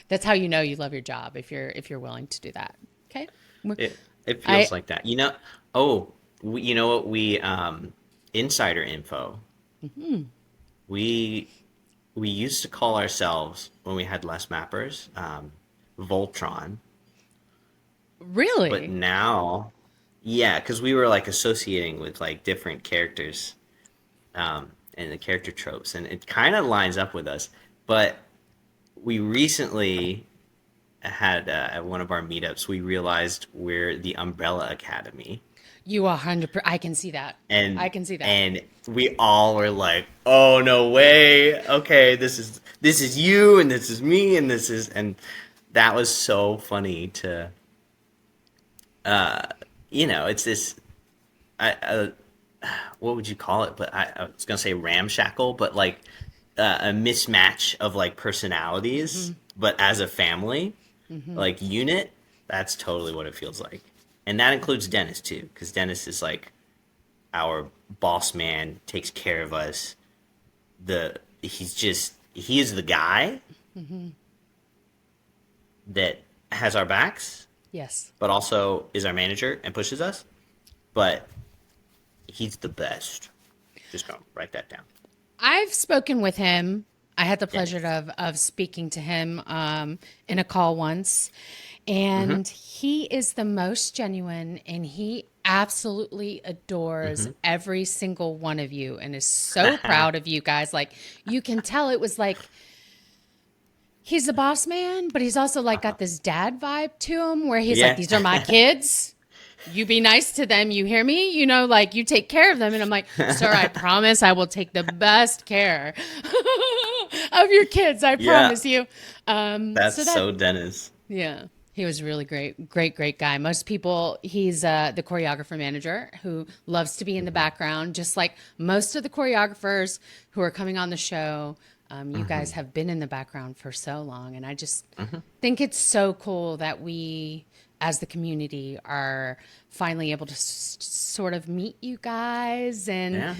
That's how you know you love your job if you're willing to do that. Okay. It I feels like that. Oh, you know what insider info. We we used to call ourselves when we had less mappers, Voltron, but really. now, yeah, because we were like associating with like different characters, and the character tropes, and it kind of lines up with us. But we recently had at one of our meetups, we realized we're the Umbrella Academy, You 100%. I can see that. I and can see that. and we all were like, "Oh no way! Okay, this is you, and this is me, and this is," and that was so funny to, it's this, I what would you call it? But I was gonna say ramshackle, but like a mismatch of like personalities, but as a family, like unit, that's totally what it feels like, and that includes Dennis too, because Dennis is like our boss man, takes care of us. He is the guy that has our backs, Yes. but also is our manager and pushes us. But he's the best. Just gonna write that down. I've spoken with him. I had the pleasure Dennis. of speaking to him in a call once, and he is the most genuine, and he absolutely adores every single one of you, and is so proud of you guys. Like you can tell, it was like he's the boss man, but he's also like got this dad vibe to him, where he's like, Yeah. "These are my kids. You be nice to them. You hear me? Like you take care of them." And I'm like, "Sir, I promise I will take the best care of your kids. I Yeah. promise you." That's So that, so Dennis. yeah, he was really great, great, great guy. Most people, he's the choreographer manager who loves to be in the background, just like most of the choreographers who are coming on the show. You guys have been in the background for so long, and I just think it's so cool that we, as the community, are finally able to sort of meet you guys. And Yeah.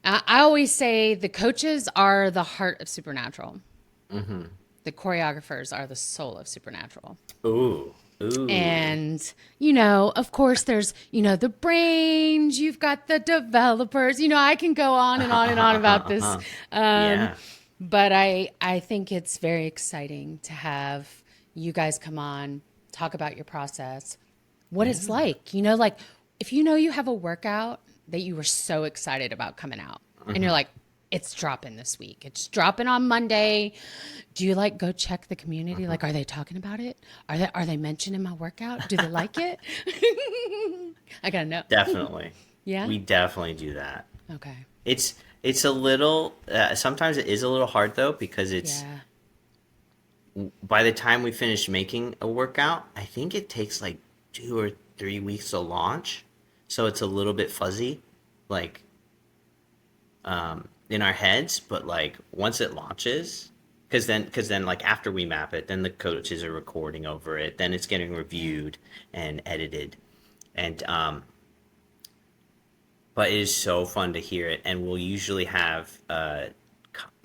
I always say the coaches are the heart of Supernatural. The choreographers are the soul of Supernatural. Ooh. Ooh. And, of course, there's, the brains, you've got the developers, I can go on and on and on about this. Yeah. But I think it's very exciting to have you guys come on, talk about your process, what it's like, like if you have a workout that you were so excited about coming out and you're like, it's dropping this week. It's dropping on Monday. Do you like go check the community? Like, are they talking about it? Are they mentioning my workout? Do they like it? I gotta know. Definitely. Yeah. We definitely do that. Okay. It's a little. Sometimes it is a little hard though, because it's Yeah. by the time we finish making a workout, I think it takes like 2 or 3 weeks to launch. So it's a little bit fuzzy, like in our heads. But like once it launches, because then like after we map it, then the coaches are recording over it. Then it's getting reviewed and edited, and but it is so fun to hear it. And we'll usually have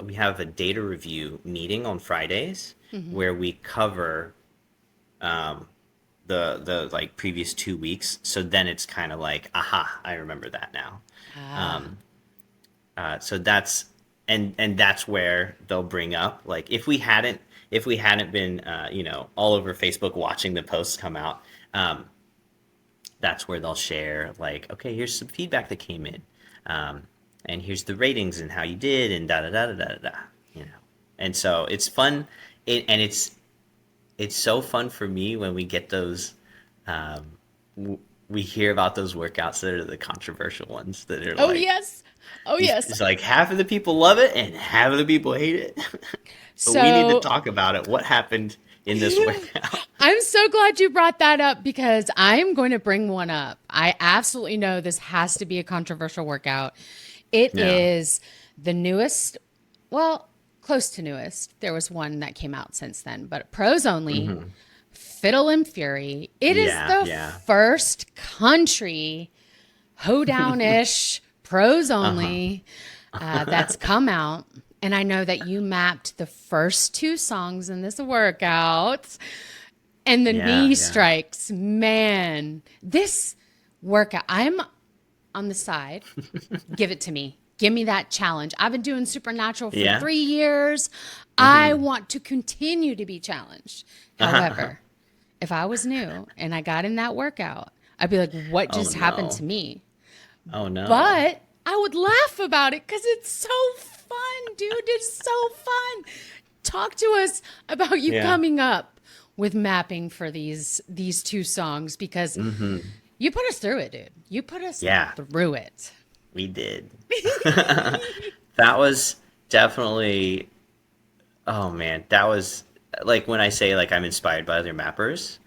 we have a data review meeting on Fridays where we cover the like previous 2 weeks. So then it's kind of like, aha, I remember that now. Ah. So that's and that's where they'll bring up, like, if we hadn't been all over Facebook watching the posts come out, that's where they'll share, like, okay, here's some feedback that came in, and here's the ratings and how you did, and da da da da da da. And so it's fun, and it's so fun for me when we get those. We hear about those workouts that are the controversial ones that are Oh, like, yes. Oh, yes. it's like half of the people love it and half of the people hate it. But we need to So talk about it. What happened in this workout? I'm so glad you brought that up because I'm going to bring one up. I absolutely know this has to be a controversial workout. It Yeah. is the newest, well, close to newest. There was one that came out since then, but pros only Fiddle and Fury. It is Yeah, the yeah. first country hoedown-ish, prose Uh-huh. only, that's come out. And I know that you mapped the first two songs in this workout. And the Yeah, knee yeah. strikes, man. This workout, I'm on the side. Give it to me. Give me that challenge. I've been doing Supernatural for Yeah. 3 years. I Mm-hmm. want to continue to be challenged. Uh-huh, uh-huh. However, if I was new and I got in that workout, I'd be like, what Oh just happened no. to me? Oh no. But I would laugh about it because it's so fun, dude. It's so fun. Talk to us about you Yeah. coming up with mapping for these two songs because Mm-hmm. you put us through it, dude. You put us Yeah, through it. we did. That was definitely, oh man, that was like when I say like I'm inspired by other mappers,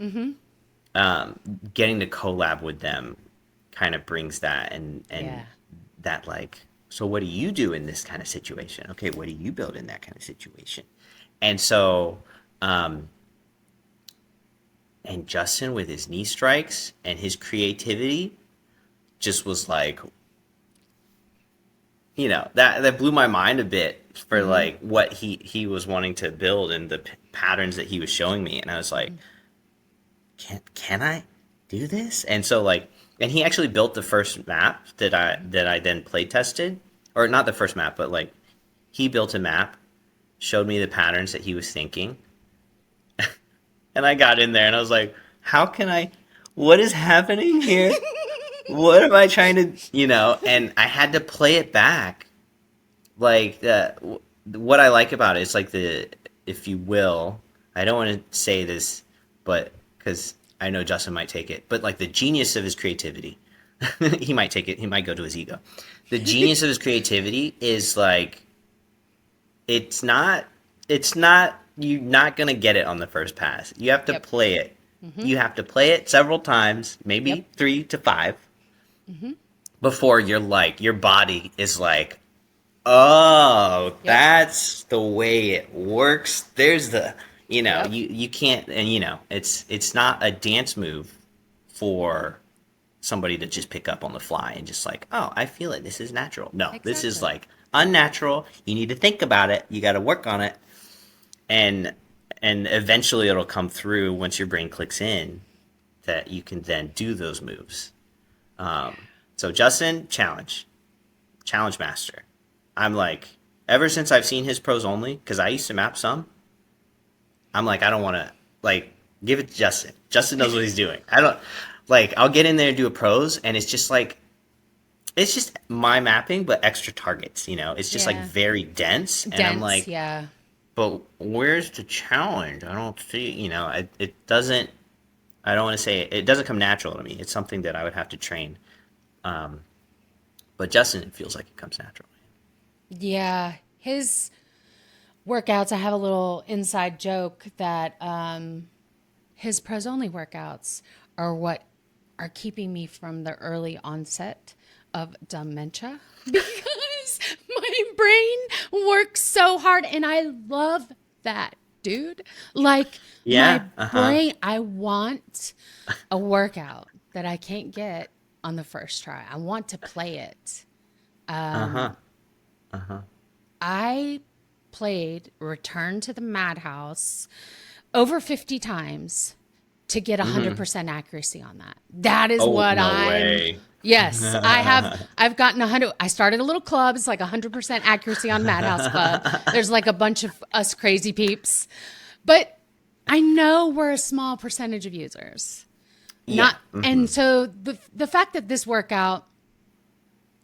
um, getting to collab with them kind of brings that and Yeah. that like, so what do you do in this kind of situation? Okay, what do you build in that kind of situation? And so, um, and Justin with his knee strikes and his creativity just was like, that blew my mind a bit for like what he was wanting to build and the patterns that he was showing me, and I was like, can I do this? And so like, and he actually built the first map that I then play tested, or not the first map, but like he built a map, showed me the patterns that he was thinking, and I got in there and I was like, how can I? What is happening here? What am I trying to, And I had to play it back. Like what I like about it is like if you will, I don't want to say this, but because I know Justin might take it, but like the genius of his creativity, he might take it. He might go to his ego. The genius of his creativity is like it's not you're not gonna get it on the first pass. You have to Yep. play it. You have to play it several times, Yep. maybe 3 to 5, before your body is like, oh, Yep. that's the way it works. There's the, Yep. you can't, and it's not a dance move for somebody to just pick up on the fly and just like, oh, I feel it. This is natural. No, this is Exactly. like unnatural. You need to think about it. You got to work on it, and and eventually it'll come through once your brain clicks in that you can then do those moves. So Justin, challenge master. I'm like, ever since I've seen his pros only, because I used to map some, I'm like, I don't want to, like, give it to Justin. Justin knows what he's doing. I don't, like, I'll get in there and do a pros, and it's just like, it's just my mapping, but extra targets, It's just like Yeah. very dense, and I'm Dense. like, Yeah. but where's the challenge? I don't see, it doesn't, I don't want to say it doesn't come natural to me. It's something that I would have to train. Um, but Justin, it feels like it comes naturally. Yeah. His workouts, I have a little inside joke that his pros only workouts are what are keeping me from the early onset of dementia because my brain works so hard and I love that, dude. Like my Yeah. Uh huh. brain, I want a workout that I can't get on the first try. I want to play it. Uh huh. Uh huh. I played Return to the Madhouse over 50 times to get Mm-hmm. 100% accuracy on that. That is Oh what no I'm. way. Yes, I've gotten 100. I started a little club. It's like 100% accuracy on Madhouse Club. There's like a bunch of us crazy peeps. But I know we're a small percentage of users. Yeah. Not Mm-hmm. and so the fact that this workout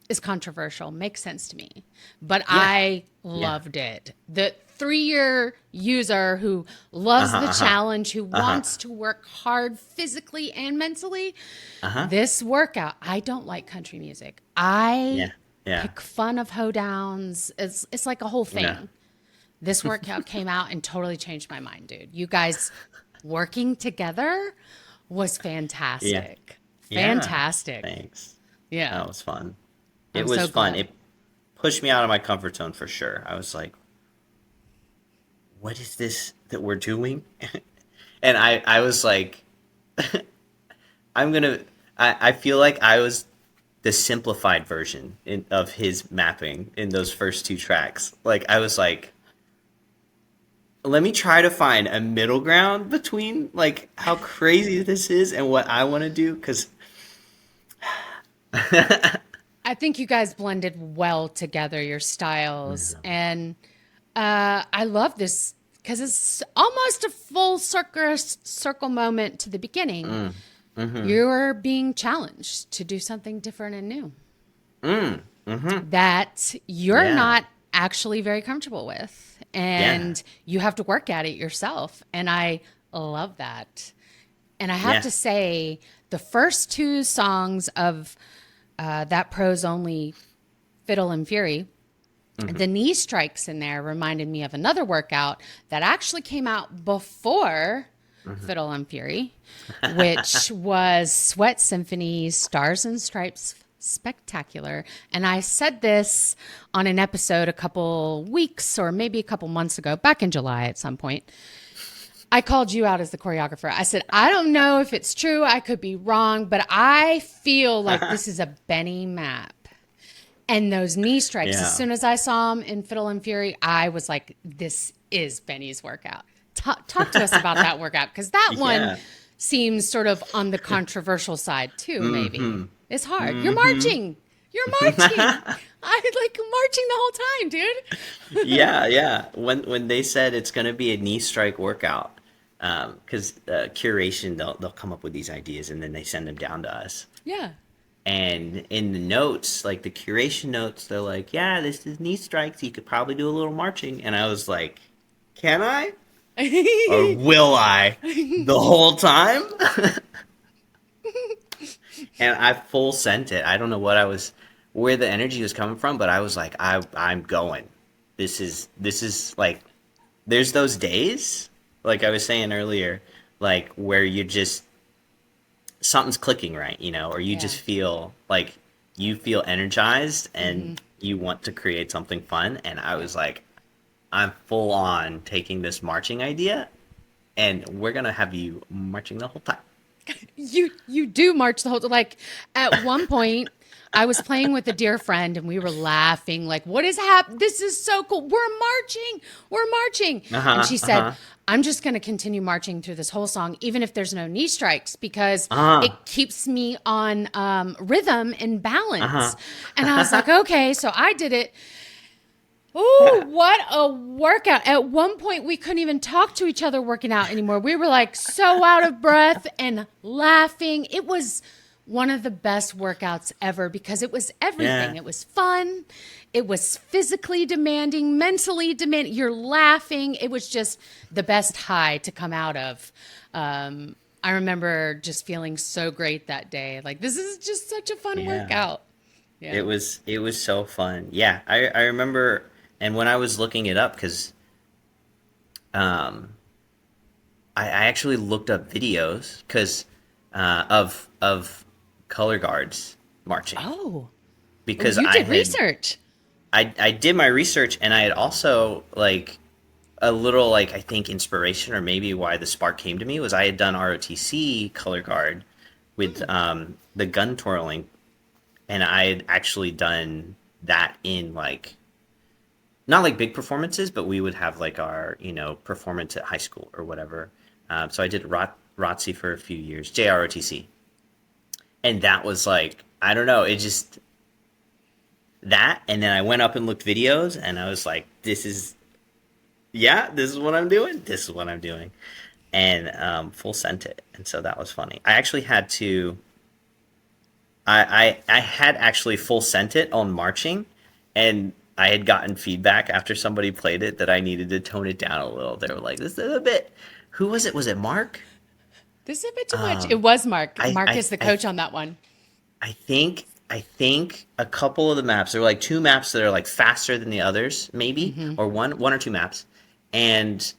is controversial makes sense to me, but Yeah. I Yeah. loved it. The 3 year user who Uh loves huh. the Uh huh. challenge, who Uh huh. wants to work hard physically and mentally, Uh huh. this workout, I don't like country music. I Yeah. Yeah. pick fun of hoedowns. It's like a whole Yeah. thing. This workout came out and totally changed my mind, dude. You guys working together was Yeah. fantastic. Yeah. Fantastic. Thanks. Yeah. That was fun. It I'm was so fun. glad. It pushed me out of my comfort zone for sure. I was like, what is this that we're doing? And I was like, I'm gonna. I feel like I was the simplified version of his mapping in those first two tracks. Like I was like, let me try to find a middle ground between like how crazy this is and what I want to do because I think you guys blended well together, your styles. And I love this because it's almost a full circle moment to the beginning. You're being challenged to do something different and new that you're yeah, not actually very comfortable with. yeah, And you have to work at it yourself. And I love that. And I have yeah. to say, the first two songs of that prose only Fiddle and Fury, the knee strikes in there reminded me of another workout that actually came out before Fiddle and Fury, which was Sweat Symphony's Stars and Stripes Spectacular. And I said this on an episode a couple weeks or maybe a couple months ago, back in July at some point. I called you out as the choreographer. I said, I don't know if it's true. I could be wrong, but I feel like this is a Benny map. And those knee strikes, as Yeah, soon as I saw them in Fiddle and Fury, I was like, this is Benny's workout. Talk to us about that workout, because that one yeah. seems sort of on the controversial side too, maybe. Mm-hmm. It's hard. You're Mm-hmm. marching. You're marching. I like marching the whole time, dude. Yeah, yeah. When they said it's gonna be a knee strike workout, because curation they'll come up with these ideas and then they send them down to us. Yeah. And in the notes, like the curation notes, they're like, "Yeah, this is knee strikes. You could probably do a little marching." And I was like, "Can I or will I the whole time?" And I full sent it. I don't know what I was, where the energy was coming from, but I was like, I'm going. This is like, there's those days, like I was saying earlier, like where you just something's clicking right, or you Yeah. just feel like you feel energized and you want to create something fun. And I Yeah. was like, I'm full on taking this marching idea, and we're gonna have you marching the whole time. You do march the whole, like, at one point I was playing with a dear friend and we were laughing like, what is happening? This is so cool. We're marching. Uh And huh. she Uh said, huh. I'm just going to continue marching through this whole song even if there's no knee strikes, because Uh it keeps me on rhythm and huh. balance. Uh And I was huh. like, okay. So I did it. Ooh, what a workout. At one point, we couldn't even talk to each other working out anymore. We were like so out of breath and laughing. It was one of the best workouts ever because it was everything. Yeah. It was fun. It was physically demanding, mentally demanding. You're laughing. It was just the best high to come out of. I remember just feeling so great that day. Like, this is just such a fun Yeah. workout. It Yeah. was it was so fun. Yeah, I remember, and when I was looking it up, because um, I actually looked up videos because of color guards marching, Oh, oh, because you did research. I did my research, and I had also like a little, like, I think inspiration, or maybe why the spark came to me was I had done ROTC color guard with the gun twirling, and I had actually done that in like not like big performances, but we would have like our performance at high school or whatever. So I did ROTC for a few years, JROTC, and that was like, I don't know, it just that, and then I went up and looked videos, and I was like, this is what I'm doing. This is what I'm doing, and full sent it, and so that was funny. I actually had to. I had actually full sent it on marching, and I had gotten feedback after somebody played it that I needed to tone it down a little. They were like, "This is a bit." Who was it? Was it Mark? This is a bit too much. It was Mark. I Mark I is the I coach on that one. I think a couple of the maps, there were like two maps that are like faster than the others, maybe, or one or two maps, and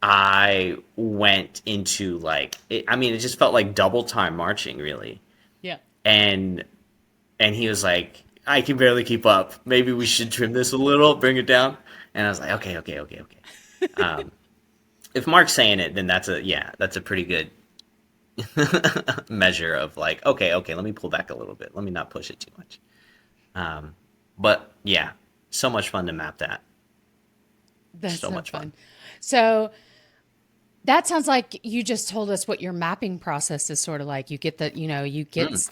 I went into like I mean, it just felt like double time marching, really. Yeah. and and he was like, I can barely keep up. Maybe we should trim this a little, bring it down. And I was like, okay, okay, okay, okay. if Mark's saying it, then that's a pretty good measure of like, okay, let me pull back a little bit. Let me not push it too much. Um, but yeah, so much fun to map that. That's So so much fun. fun. So that sounds like you just told us what your mapping process is sort of like. You get the, you Mm,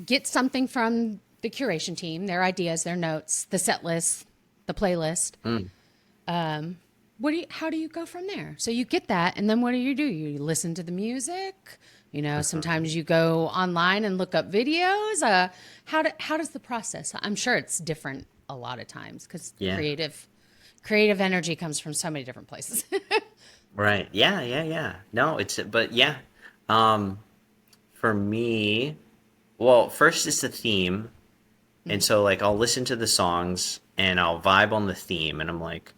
get something from the curation team, their ideas, their notes, the set list, the playlist. mm. How do you go from there? So you get that, and then what do? You listen to the music. Sometimes you go online and look up videos. How does the process? I'm sure it's different a lot of times because Yeah. creative energy comes from so many different places. Right. Yeah. No, but yeah. Um, for me, well, first it's the theme. And so like I'll listen to the songs and I'll vibe on the theme and I'm like,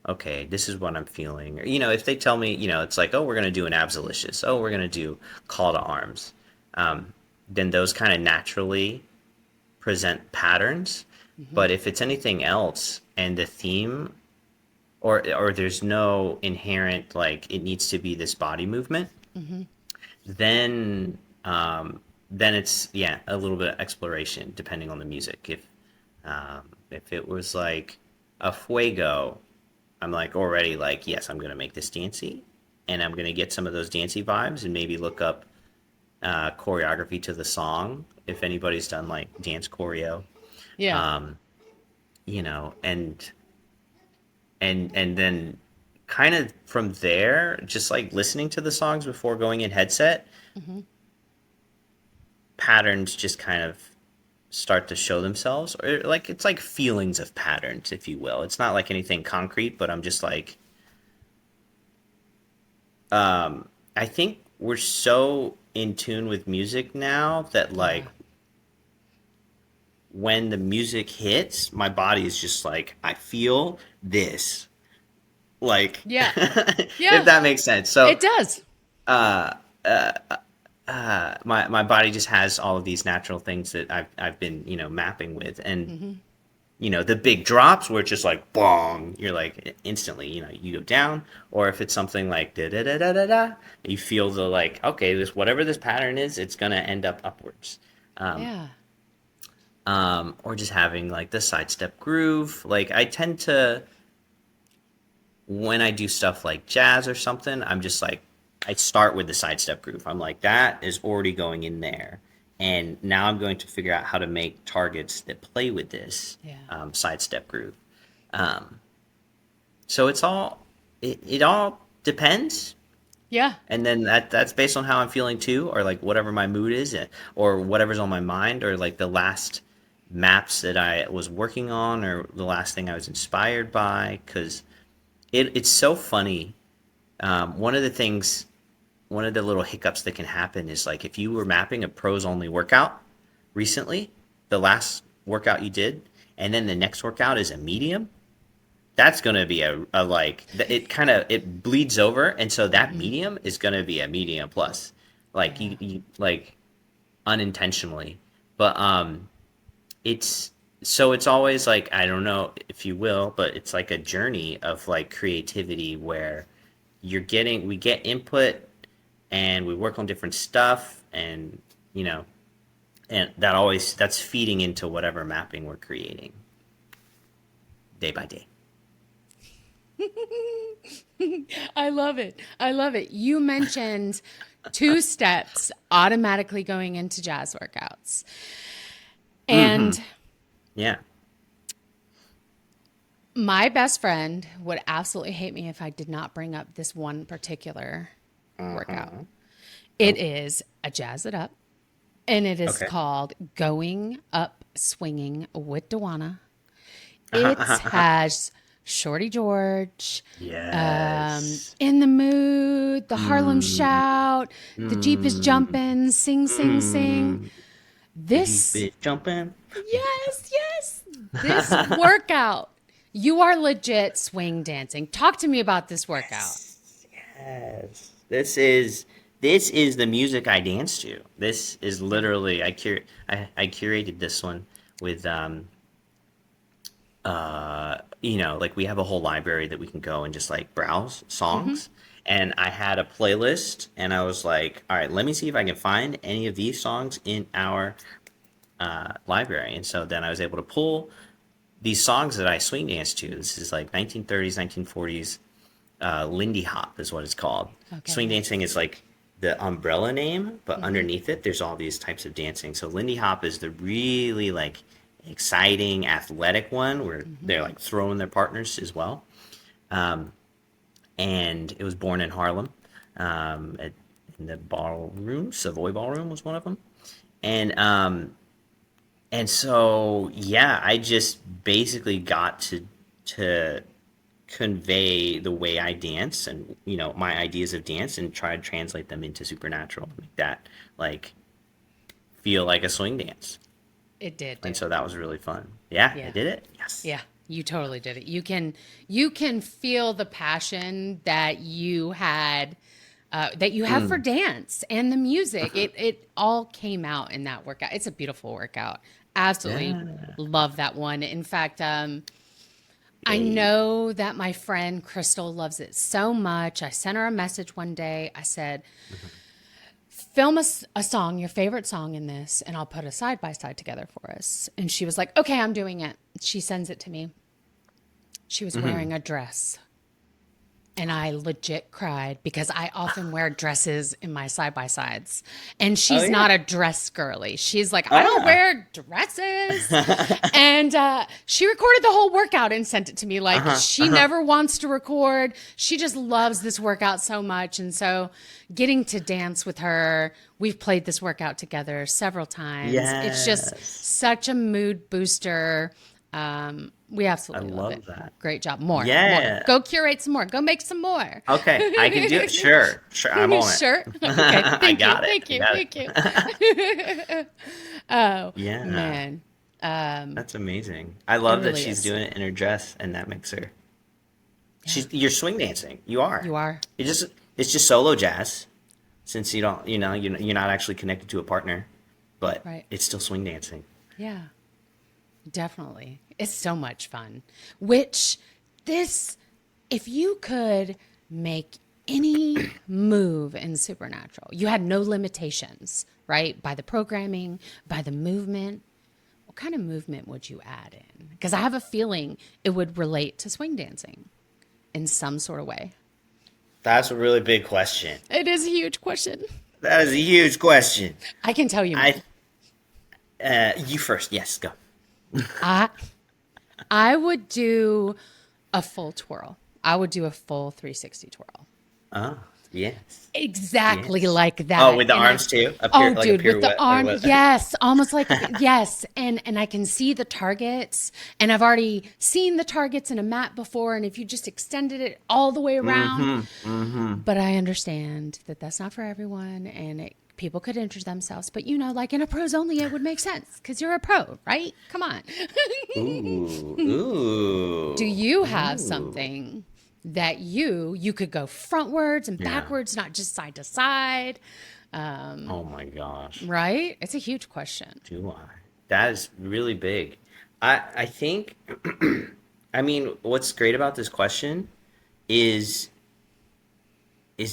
okay, this is what I'm feeling. Or, if they tell me, it's like, oh, we're gonna do an Absolicious, oh, we're gonna do Call to Arms, um, then those kind of naturally present patterns. But if it's anything else and the theme or there's no inherent like it needs to be this body movement, then then it's a little bit of exploration depending on the music. If it was like a fuego, I'm like already like yes, I'm gonna make this dancey, and I'm gonna get some of those dancey vibes and maybe look up choreography to the song if anybody's done like dance choreo, Yeah. um, you know, and then kind of from there, just like listening to the songs before going in headset, patterns just kind of start to show themselves, or like it's like feelings of patterns, if you will. It's not like anything concrete, but I'm just like, I think we're so in tune with music now that like Yeah. when the music hits, my body is just like, I feel this, like, Yeah. if Yeah. that makes sense. So, It does. uh, uh, my body just has all of these natural things that I've been mapping with, and the big drops where it's just like bong, you're like instantly you go down, or if it's something like da da da da da da, you feel the like okay, this whatever this pattern is, it's gonna end up upwards. Um, Yeah. or just having like the sidestep groove. Like I tend to when I do stuff like jazz or something, I'm just like, I start with the sidestep groove. I'm like, that is already going in there. And now I'm going to figure out how to make targets that play with this Yeah. sidestep groove. Um, so it all depends. Yeah. And then that's based on how I'm feeling too, or like whatever my mood is, or whatever's on my mind, or like the last maps that I was working on, or the last thing I was inspired by. Because it's so funny. One of the things, one of the little hiccups that can happen is like if you were mapping a pros only workout recently, the last workout you did, and then the next workout is a medium, that's going to be a like, it kind of, it bleeds over. And so that medium is going to be a medium plus, like Yeah. you like unintentionally. But it's, so it's always like, I don't know if you will, but it's like a journey of like creativity where we get input and we work on different stuff, and you know and that's feeding into whatever mapping we're creating day by day. I love it. I love it. You mentioned two steps automatically going into jazz workouts. Mm-hmm. And Yeah. my best friend would absolutely hate me if I did not bring up this one particular workout. Uh-huh. It Oh, is a Jazz It Up, and it is okay. called Going Up Swinging with Dewana. Uh-huh, It uh-huh, uh-huh. has Shorty George, Yes. In the Mood, the Harlem Mm, Shout, the Jeep is mm, Jumping, Sing, Sing, Sing. mm. The Jeep This, is jumping. yes, this workout, you are legit swing dancing. Talk to me about this workout. Yes. Yes. This is the music I dance to. This is Yeah. literally I curated this one with like we have a whole library that we can go and just like browse songs. and I had a playlist, and I was like, all right, let me see if I can find any of these songs in our library. And so then I was able to pull these songs that I swing dance to. This is like 1930s, 1940s. Lindy Hop is what it's called. Swing Okay. dancing is like the umbrella name, but Hmm. underneath it, there's all these types of dancing. So Lindy Hop is the really like exciting, athletic one where they're Hmm. like throwing their partners as well. Um, and it was born in Harlem, at, in the ballroom. Savoy Ballroom was one of them. And and so yeah, I just basically got to convey the way I dance and my ideas of dance and try to translate them into supernatural, make that like feel like a swing dance. It did, And dude. so that was really fun. Yeah, I Yeah. did it. Yes. Yeah, you totally did it. You can feel the passion that you had that you have for Mm. dance and the music. It all came out in that workout. It's a beautiful workout. Absolutely Yeah. love that one. In fact, I Hey. know that my friend Crystal loves it so much. I sent her a message one day. I said, film a song, your favorite song in this, and I'll put a side by side together for us. And she was like, okay, I'm doing it. She sends it to me. She was Hmm. wearing a dress. And I legit cried because I often wear dresses in my side by sides. And Oh she's yeah. not a dress girly. She's like, I don't Ah. wear dresses. And she recorded the whole workout and sent it to me. Like, Uh-huh. she Uh-huh. never wants to record. She just loves this workout so much. And so, getting to dance with her, we've played this workout together several times. It's just Yes. such a mood booster. We I absolutely love it. love that. Great job. More, more. Yeah. Go curate some more. Go make some more. Okay, I can do it. Sure. Sure. I'm on it. Sure. Okay. I Thank you. got it. Thank I you. got Thank you. it. Oh, Yeah. man. That's amazing. I It love that really she's is. doing it in her dress, and that makes her. Yeah. You're swing dancing. You are. You are. It's just solo jazz, since you don't, you're not actually connected to a partner, but Right. it's still swing dancing. Yeah. Definitely. It's so much fun. Which this, if you could make any move in Supernatural, you had no limitations, right? By the programming, by the movement. What kind of movement would you add in? Because I have a feeling it would relate to swing dancing in some sort of way. That's a really big question. It is a huge question. That is a huge question. I can tell you I mine. You first. Yes, go. I I would do a full twirl. I would do a full 360 twirl. Oh, yes, Exactly yes. like Oh, that. with the And I arms too, oh like a dude, with the pirouette or arm, what? yes, almost like yes. And I can see the targets and I've already seen the targets in a map before and if you just extended it all the way around, Mm-hmm. Mm-hmm. but I understand that that's not for everyone and people could injure themselves, but like in a pros only it would make sense cuz you're a pro, right? Come on. Ooh, Do ooh, you have ooh. something that you could go frontwards and Yeah. backwards, not just side to side? Oh my gosh. Right? It's a huge question. Do I? That is really big. I think I mean what's great about this question is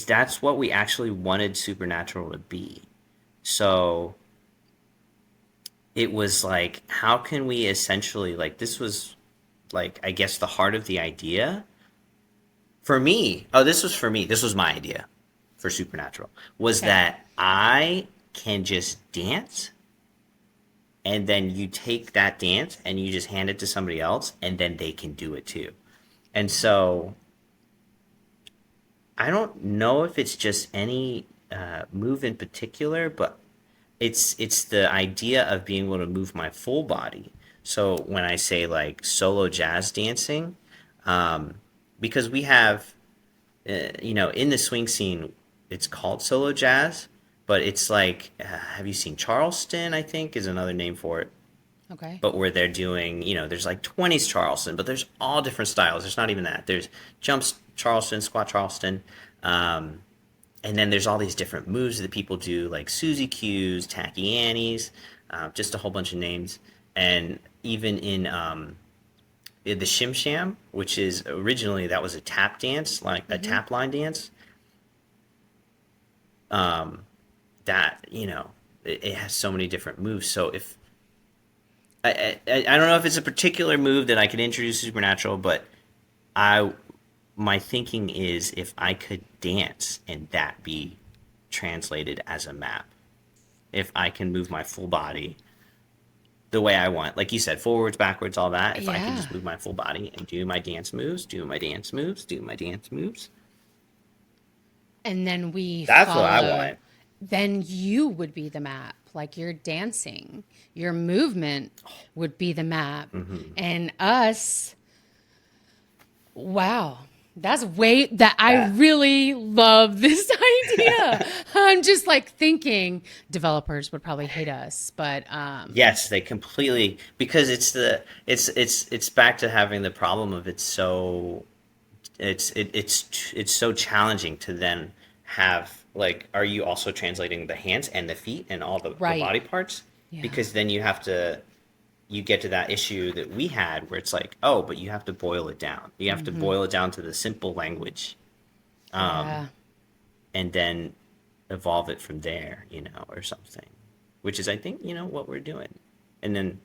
that's what we actually wanted Supernatural to be. So it was like how can we essentially like this was like I guess the heart of the idea for me. Oh, this was for me. This was my idea for Supernatural was Okay. that I can just dance and then you take that dance and you just hand it to somebody else and then they can do it too. And so I don't know if it's just any move in particular, but it's the idea of being able to move my full body. So when I say like solo jazz dancing, um, because we have in the swing scene, it's called solo jazz, but it's like have you seen Charleston? I think is another name for it, Okay. but where they're doing, there's like 20s Charleston, but there's all different styles. There's not even that. There's jumps Charleston, squat Charleston, um, and then there's all these different moves that people do, like Susie Q's, Tacky Annie's, just a whole bunch of names. And even in the Shim Sham, which is originally that was a tap dance, like a tap line dance. that, it has so many different moves. So if I don't know if it's a particular move that I could introduce Supernatural, but I my thinking is if I could dance and that be translated as a map, if I can move my full body the way I want, like you said, forwards, backwards, all that. If I can Yeah. just move my full body and do my dance moves, do my dance moves, do my dance moves, And then we that's what I follow, want. then you would be the map. Like you're dancing, your movement would be the map. And us, wow. That's way that I That really love this idea. I'm just like thinking developers would probably hate us, but Yes, they completely, because it's back to having the problem of it's so challenging to then have, like, are you also translating the hands and the feet and all the right. body parts? Yeah. Because then you get to that issue that we had where it's like, oh, but you have to boil it down. You have to boil it down to the simple language, Yeah. and then evolve it from there, or something. Which is, I think, what we're doing. And then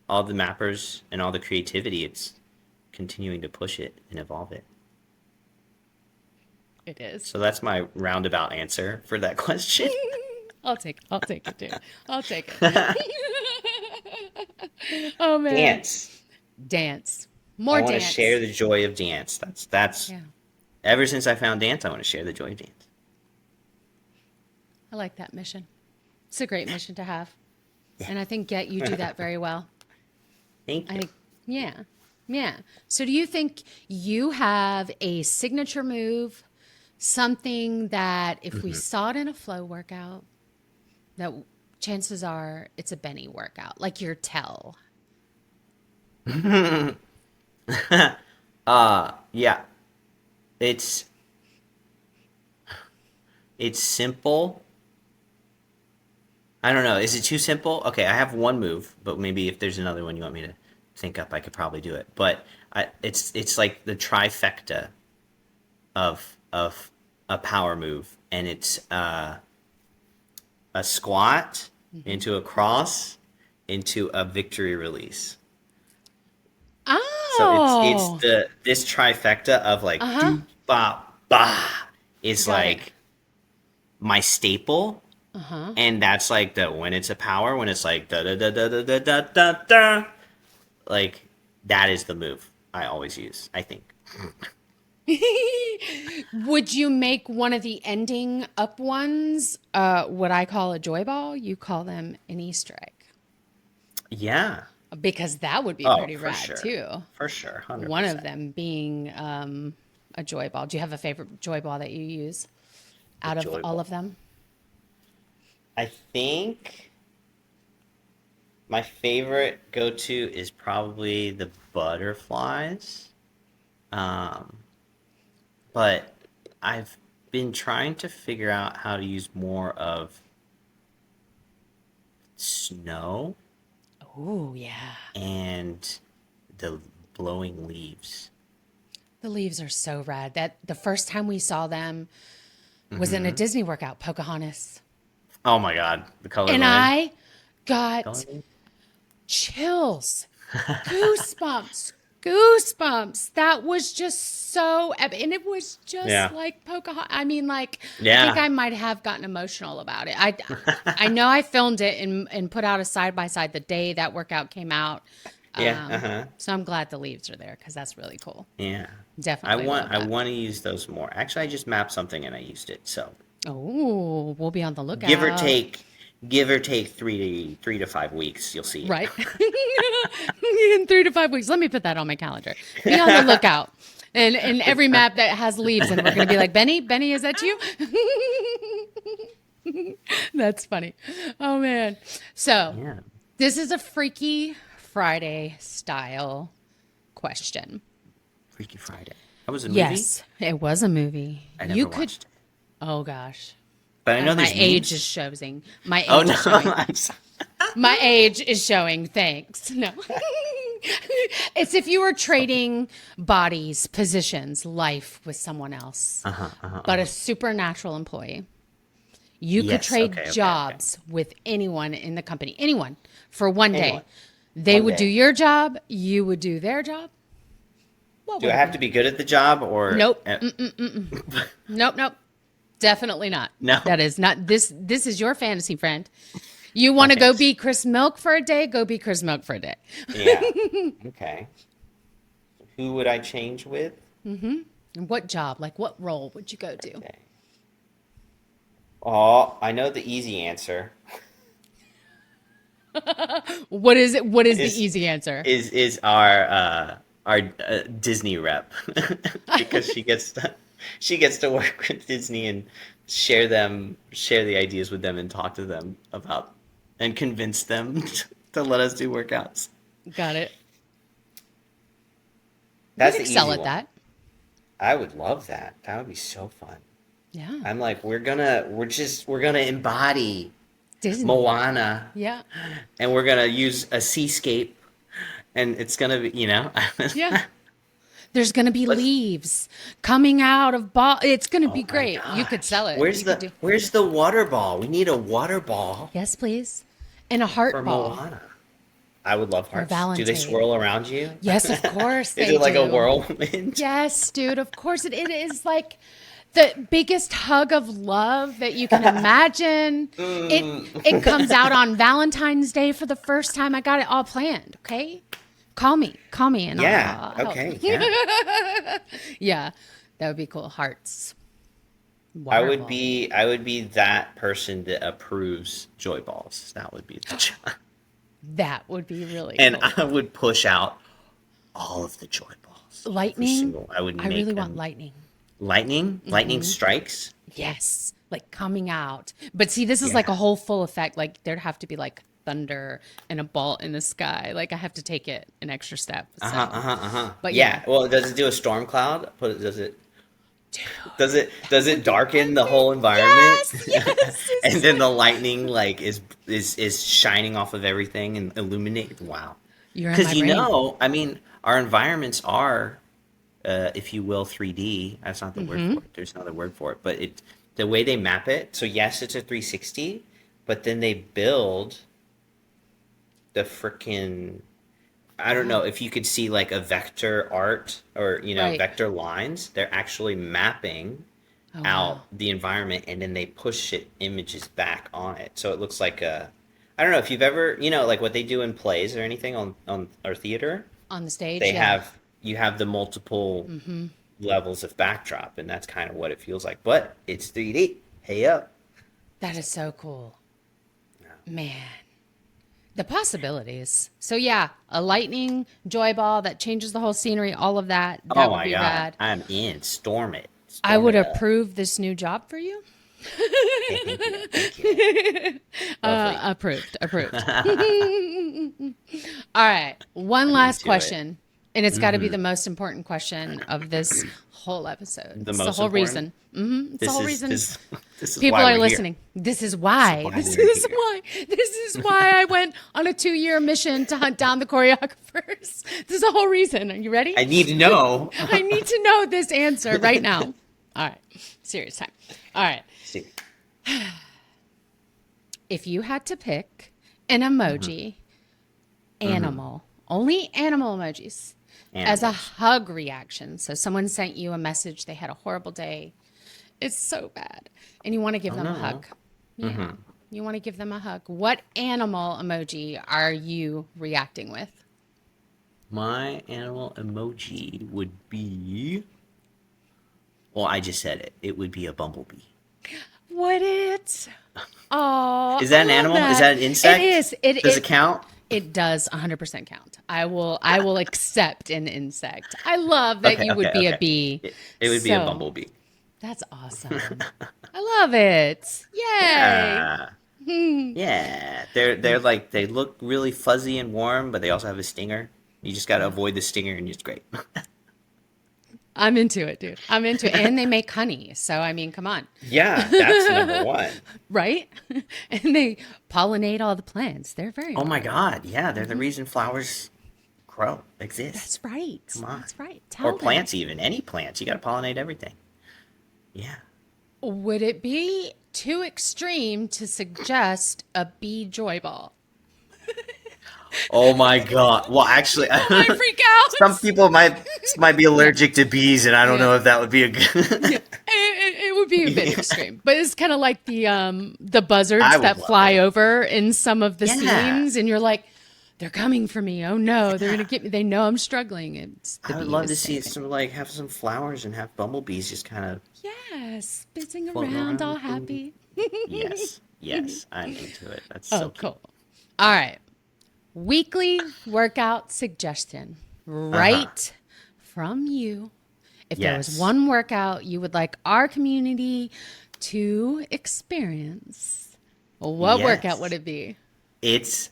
all the mappers and all the creativity, it's continuing to push it and evolve it. It is. So that's my roundabout answer for that question. I'll take it too. I'll take it. Oh man. Dance. Dance. I More want to share dance. the joy of dance. That's Yeah. ever since I found dance, I want to share the joy of dance. I like that mission. It's a great mission to have. And I think you do that very well. Thank I you. think, yeah. Yeah. So do you think you have a signature move, something that if we saw it in a flow workout, that chances are it's a Benny workout, like your tell? Yeah. It's it's simple. I don't know. Is it too simple? Okay, I have one move, but maybe if there's another one you want me to think up, I could probably do it. But it's like the trifecta of a power move, and it's a squat into a cross into a victory release. So it's Oh, this trifecta of like uh-huh. do ba ba is Got it. like my staple, Uh-huh. and that's like the when it's a power, when it's like da da da da da da da da da, like that is the move I always use, I think. Would you make one of the ending up ones what I call a joy ball? You call them an Easter egg. Yeah. Because that would be Oh, pretty for rad sure. too. For sure. One of 100%. them being a joy ball. Do you have a favorite joy ball that you use The out of joy all ball. of them? I think my favorite go-to is probably the butterflies. Um, but I've been trying to figure out how to use more of snow Oh, yeah. and the blowing leaves. The leaves are so rad. That the first time we saw them was in a Disney workout, Pocahontas. Oh my God, the color And line. I Color got line? goosebumps, goosebumps. That was just so epic. And it was just Yeah. like Pocahontas. I mean, like, I think Yeah. I might have gotten emotional about it. I know I filmed it and put out a side by side the day that workout came out. Yeah. Uh-huh. So I'm glad the leaves are there because that's really cool. Yeah. I Definitely want love I that. want to use those more. Actually, I just mapped something and I used it. So Oh, we'll be on the give or lookout. take, give or take 3 to 5 weeks, you'll see it. Right. In 3 to 5 weeks. Let me put that on my calendar. Be on the lookout. And every map that has leaves, and we're going to be like, Benny, is that you? That's funny. Oh, man. So, Yeah. this is a Freaky Friday style question. Freaky Friday. That was a movie? Yes, it was a movie. I You never could, watched it. oh gosh. But I know My there's age memes. is showing. My Oh age no. is showing. I'm sorry. My age is showing. Thanks. No. It's if you were trading bodies, positions, life with someone else, but a supernatural employee. You could Yes. trade Okay. Okay. Okay. jobs with anyone in the company, anyone, for one day. Anyone. They One would do day. your job, you would do their job. What Do would I it have be? to be good at the job or Nope. Nope, nope. Definitely not. no? That is not this is your fantasy friend. You want to Okay. go be Chris Milk for a day? Go be Chris Milk for a day. Yeah. Okay. Who would I change with? And what job? Like what role would you go do? Okay. Oh, I know the easy answer What is it? What is the is easy answer? is our Disney rep because she gets to work with Disney and share the ideas with them and talk to them about and convince them to let us do workouts. Got it. That's You'd the excel easy at one. that. I would love that. That would be so fun. Yeah. I'm like, we're gonna embody Disney. Moana Yeah. and we're gonna use a seascape and it's gonna be, Yeah. There's going to be Let's, leaves coming out of ball. It's going to oh be my great. You could gosh. sell it. Where's You could do. the water ball? We need a water ball Yes, please. And a for heart ball Moana. I would love for hearts. Do they Valentine. swirl around you? Yes, of course Is they it like a do. whirlwind? Yes, dude. Of course it is like the biggest hug of love that you can imagine. It comes out on Valentine's Day for the first time. I got it all planned. Okay, call me, and Yeah. I'll help. Okay. Yeah. Yeah, that would be cool. Hearts. I Water would ball. be that person that approves joy balls. That would be the job. That would be really And cool. I would push out all of the joy balls. Every Lightning. single. I would I make really them want lightning. lightning strikes. Yes, like coming out. But see, this is like Yeah. a whole full effect. Like there'd have to be like thunder and a ball in the sky. Like I have to take it an extra step. So, but Yeah. Well, does it do a storm cloud? Does it darken the whole environment? Yes, yes. And then the lightning like is shining off of everything and illuminate. Wow. You're in my Because brain. I mean, our environments are, if you will, 3D. That's not the word for it. There's another word for it. But the way they map it. So yes, it's a 360, but then they build the freaking. I don't know if you could see like a vector art or Right. vector lines. They're actually mapping Oh, out wow. the environment and then they push images back on it. So it looks like a. I don't know if you've ever like what they do in plays or anything on or theater. On the stage, They yeah. you have the multiple levels of backdrop, and that's kind of what it feels like. But it's 3D. Hey up. That is so cool. Man. The possibilities. So yeah, a lightning joy ball that changes the whole scenery, all of that. That Oh would my be God, rad. I'm in. Storm it. I Storm would it up. approve this new job for you. Hey, thank you. Thank you. Lovely. Approved. All right. One I'm last into it. question. And it's got to be the most important question of this whole episode. The It's the most whole important? reason. It's the whole reason This is people why are we're here. listening. This is why. This is why we're here. This is why I went on a 2-year mission to hunt down the choreographers. This is the whole reason. Are you ready? I need to know. I need to know this answer right now. All right. Serious time. All right. See. If you had to pick an emoji, animal, only animal emojis, as a Animals. hug reaction. So someone sent you a message, they had a horrible day. It's so bad. And you want to give them a no. hug. Yeah. You want to give them a hug. What animal emoji are you reacting with? My animal emoji would be. Well, I just said it. It would be a bumblebee. Would it? Oh, Is that an animal? Is that an insect? It is. Does it count? It does 100% count. I will accept an insect. I love that you would be a bee. It would be a So, bumblebee. That's awesome. I love it. Yay. Yeah. Yeah. They're like they look really fuzzy and warm, but they also have a stinger. You just got to avoid the stinger and it's great. I'm into it, dude. I'm into it. And they make honey. So, I mean, come on. Yeah, that's number one. Right? And they pollinate all the plants. They're very Oh my God. Yeah, they're the reason flowers grow, exist. That's right. Come on. That's right. Tell Or them. plants even. Any plants. You got to pollinate everything. Yeah. Would it be too extreme to suggest a bee joy ball? Oh my god. Well, actually, I freak some out. people might be allergic to bees, and I don't Yeah. know if that would be a Yeah, good. it would be a bit extreme, but it's kind of like the buzzards I would that love fly it. over in some of the Yeah, scenes, and you're like, they're coming for me. Oh no, they're gonna get me. They know I'm struggling. It's the I would bee love was to the same see thing. some like have some flowers and have bumblebees just kind of Yes, buzzing floating around, all around. happy. Yes, yes, I'm into it. That's Oh, so cool. cool. All right, weekly workout suggestion, Uh huh. right from you. If there was Yes, one workout you would like our community to experience, what workout would yes. it be? It's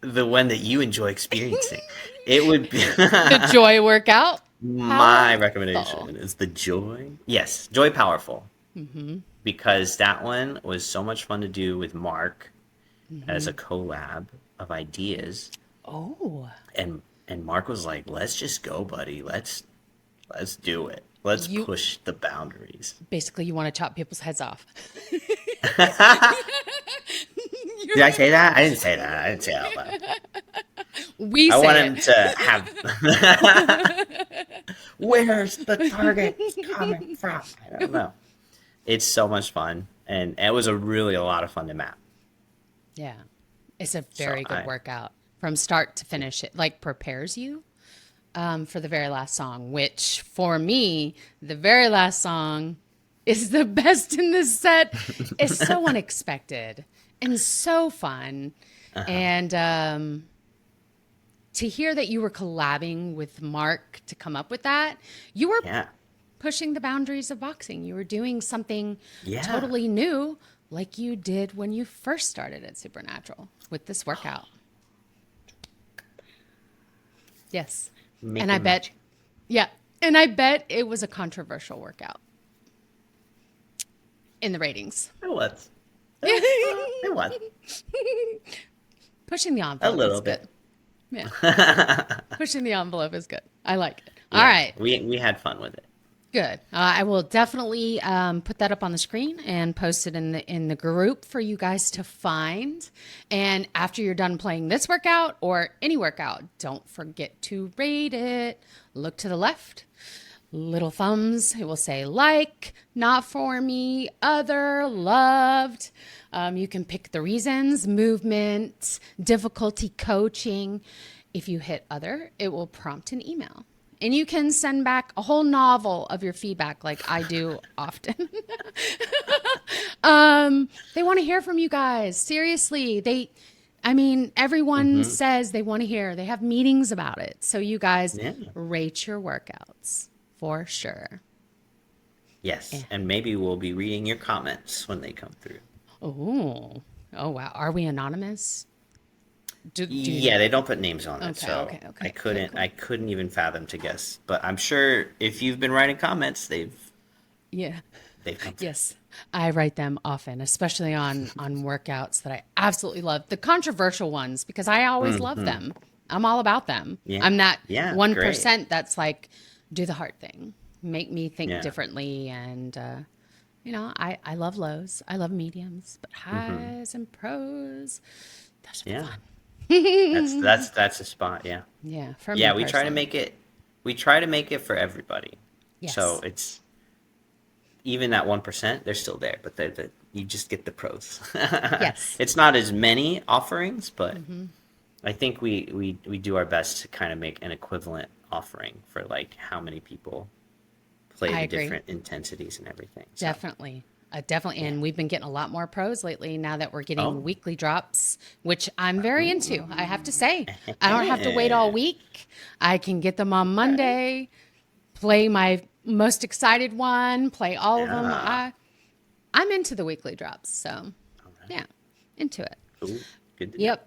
the one that you enjoy experiencing. It would be The joy workout. my Powerful. recommendation is the joy. Yes, joy powerful because that one was so much fun to do with Mark as a collab of ideas, Oh, and Mark was like, "Let's just go, buddy. Let's do it. Let's you push the boundaries." basically you want to chop people's heads off. Did I say that? I didn't say that. I didn't say that out loud. We I want say him it. to have. Where's the target coming from? I don't know. It's so much fun, and it was a lot of fun to map. Yeah, it's a So very good I, workout from start to finish. It like prepares you for the very last song, which for me, the very last song is the best in this set. It's so unexpected and so fun. And to hear that you were collabing with Mark to come up with that, you were yeah, pushing the boundaries of boxing. You were doing something yeah, totally new, like you did when you first started at Supernatural with this workout. Yes. And I making bet, magic. yeah. And I bet it was a controversial workout in the ratings. It was. It was Pushing the a envelope is little good. bit. Yeah. Pushing the envelope is good. I like it. All Yeah, right. we had fun with it. Good. I will definitely put that up on the screen and post it in the group for you guys to find. And after you're done playing this workout or any workout, don't forget to rate it. Look to the left, little thumbs. It will say like, not for me, other, loved. You can pick the reasons, movement, difficulty, coaching. If you hit other, it will prompt an email. And you can send back a whole novel of your feedback like I do often. They want to hear from you guys. Seriously. Everyone Hmm. says they want to hear. They have meetings about it. So you guys Yeah. rate your workouts for sure. Yes, and maybe we'll be reading your comments when they come through. Oh, oh wow. Are we anonymous? Do you Yeah, know? they don't put names on it, Okay, so okay, okay, okay, cool. I couldn't even fathom to guess. But I'm sure if you've been writing comments, Yeah. they've come through. Yes, I write them often, especially on workouts that I absolutely love. The controversial ones because I always love Hmm. them. I'm all about them. Yeah, I'm that yeah, great. 1% that's like do the hard thing, make me think Yeah. differently, and I love lows, I love mediums, but Hmm. highs and pros, those are the Yeah, fun. that's a spot. Yeah, Yeah, for me yeah. We try to personally. make it. We try to make it for everybody. So Yes. it's even that 1%. They're still there, but you just get the pros. Yes. It's not as many offerings, but I think we do our best to kind of make an equivalent offering for like how many people play I the agree. different intensities and everything. So Definitely. Definitely. yeah. And we've been getting a lot more pros lately now that we're getting Oh. weekly drops, which I'm very into, I have to say. I don't have to wait all Okay. week. I can get them on Monday, play my most excited one, play all of them. Yeah. I'm into the weekly drops. So, All right. yeah, into it. Cool. Good to know. Yep.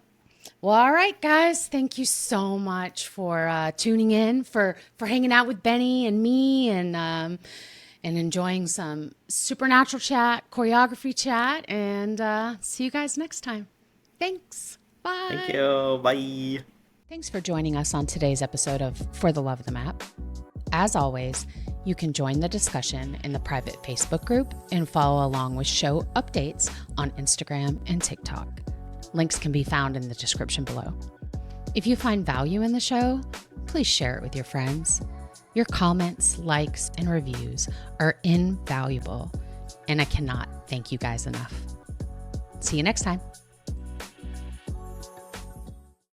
Well, all right, guys. Thank you so much for tuning in, for hanging out with Benny and me, and enjoying some supernatural chat, choreography chat, and see you guys next time. Thanks. Thank Bye. you. Bye. Thanks for joining us on today's episode of For the Love of the Map. As always, You can join the discussion in the private Facebook group and follow along with show updates on Instagram and TikTok. Links can be found in the description below. If you find value in the show, please share it with your friends. Your comments, likes, and reviews are invaluable, and I cannot thank you guys enough. See you next time.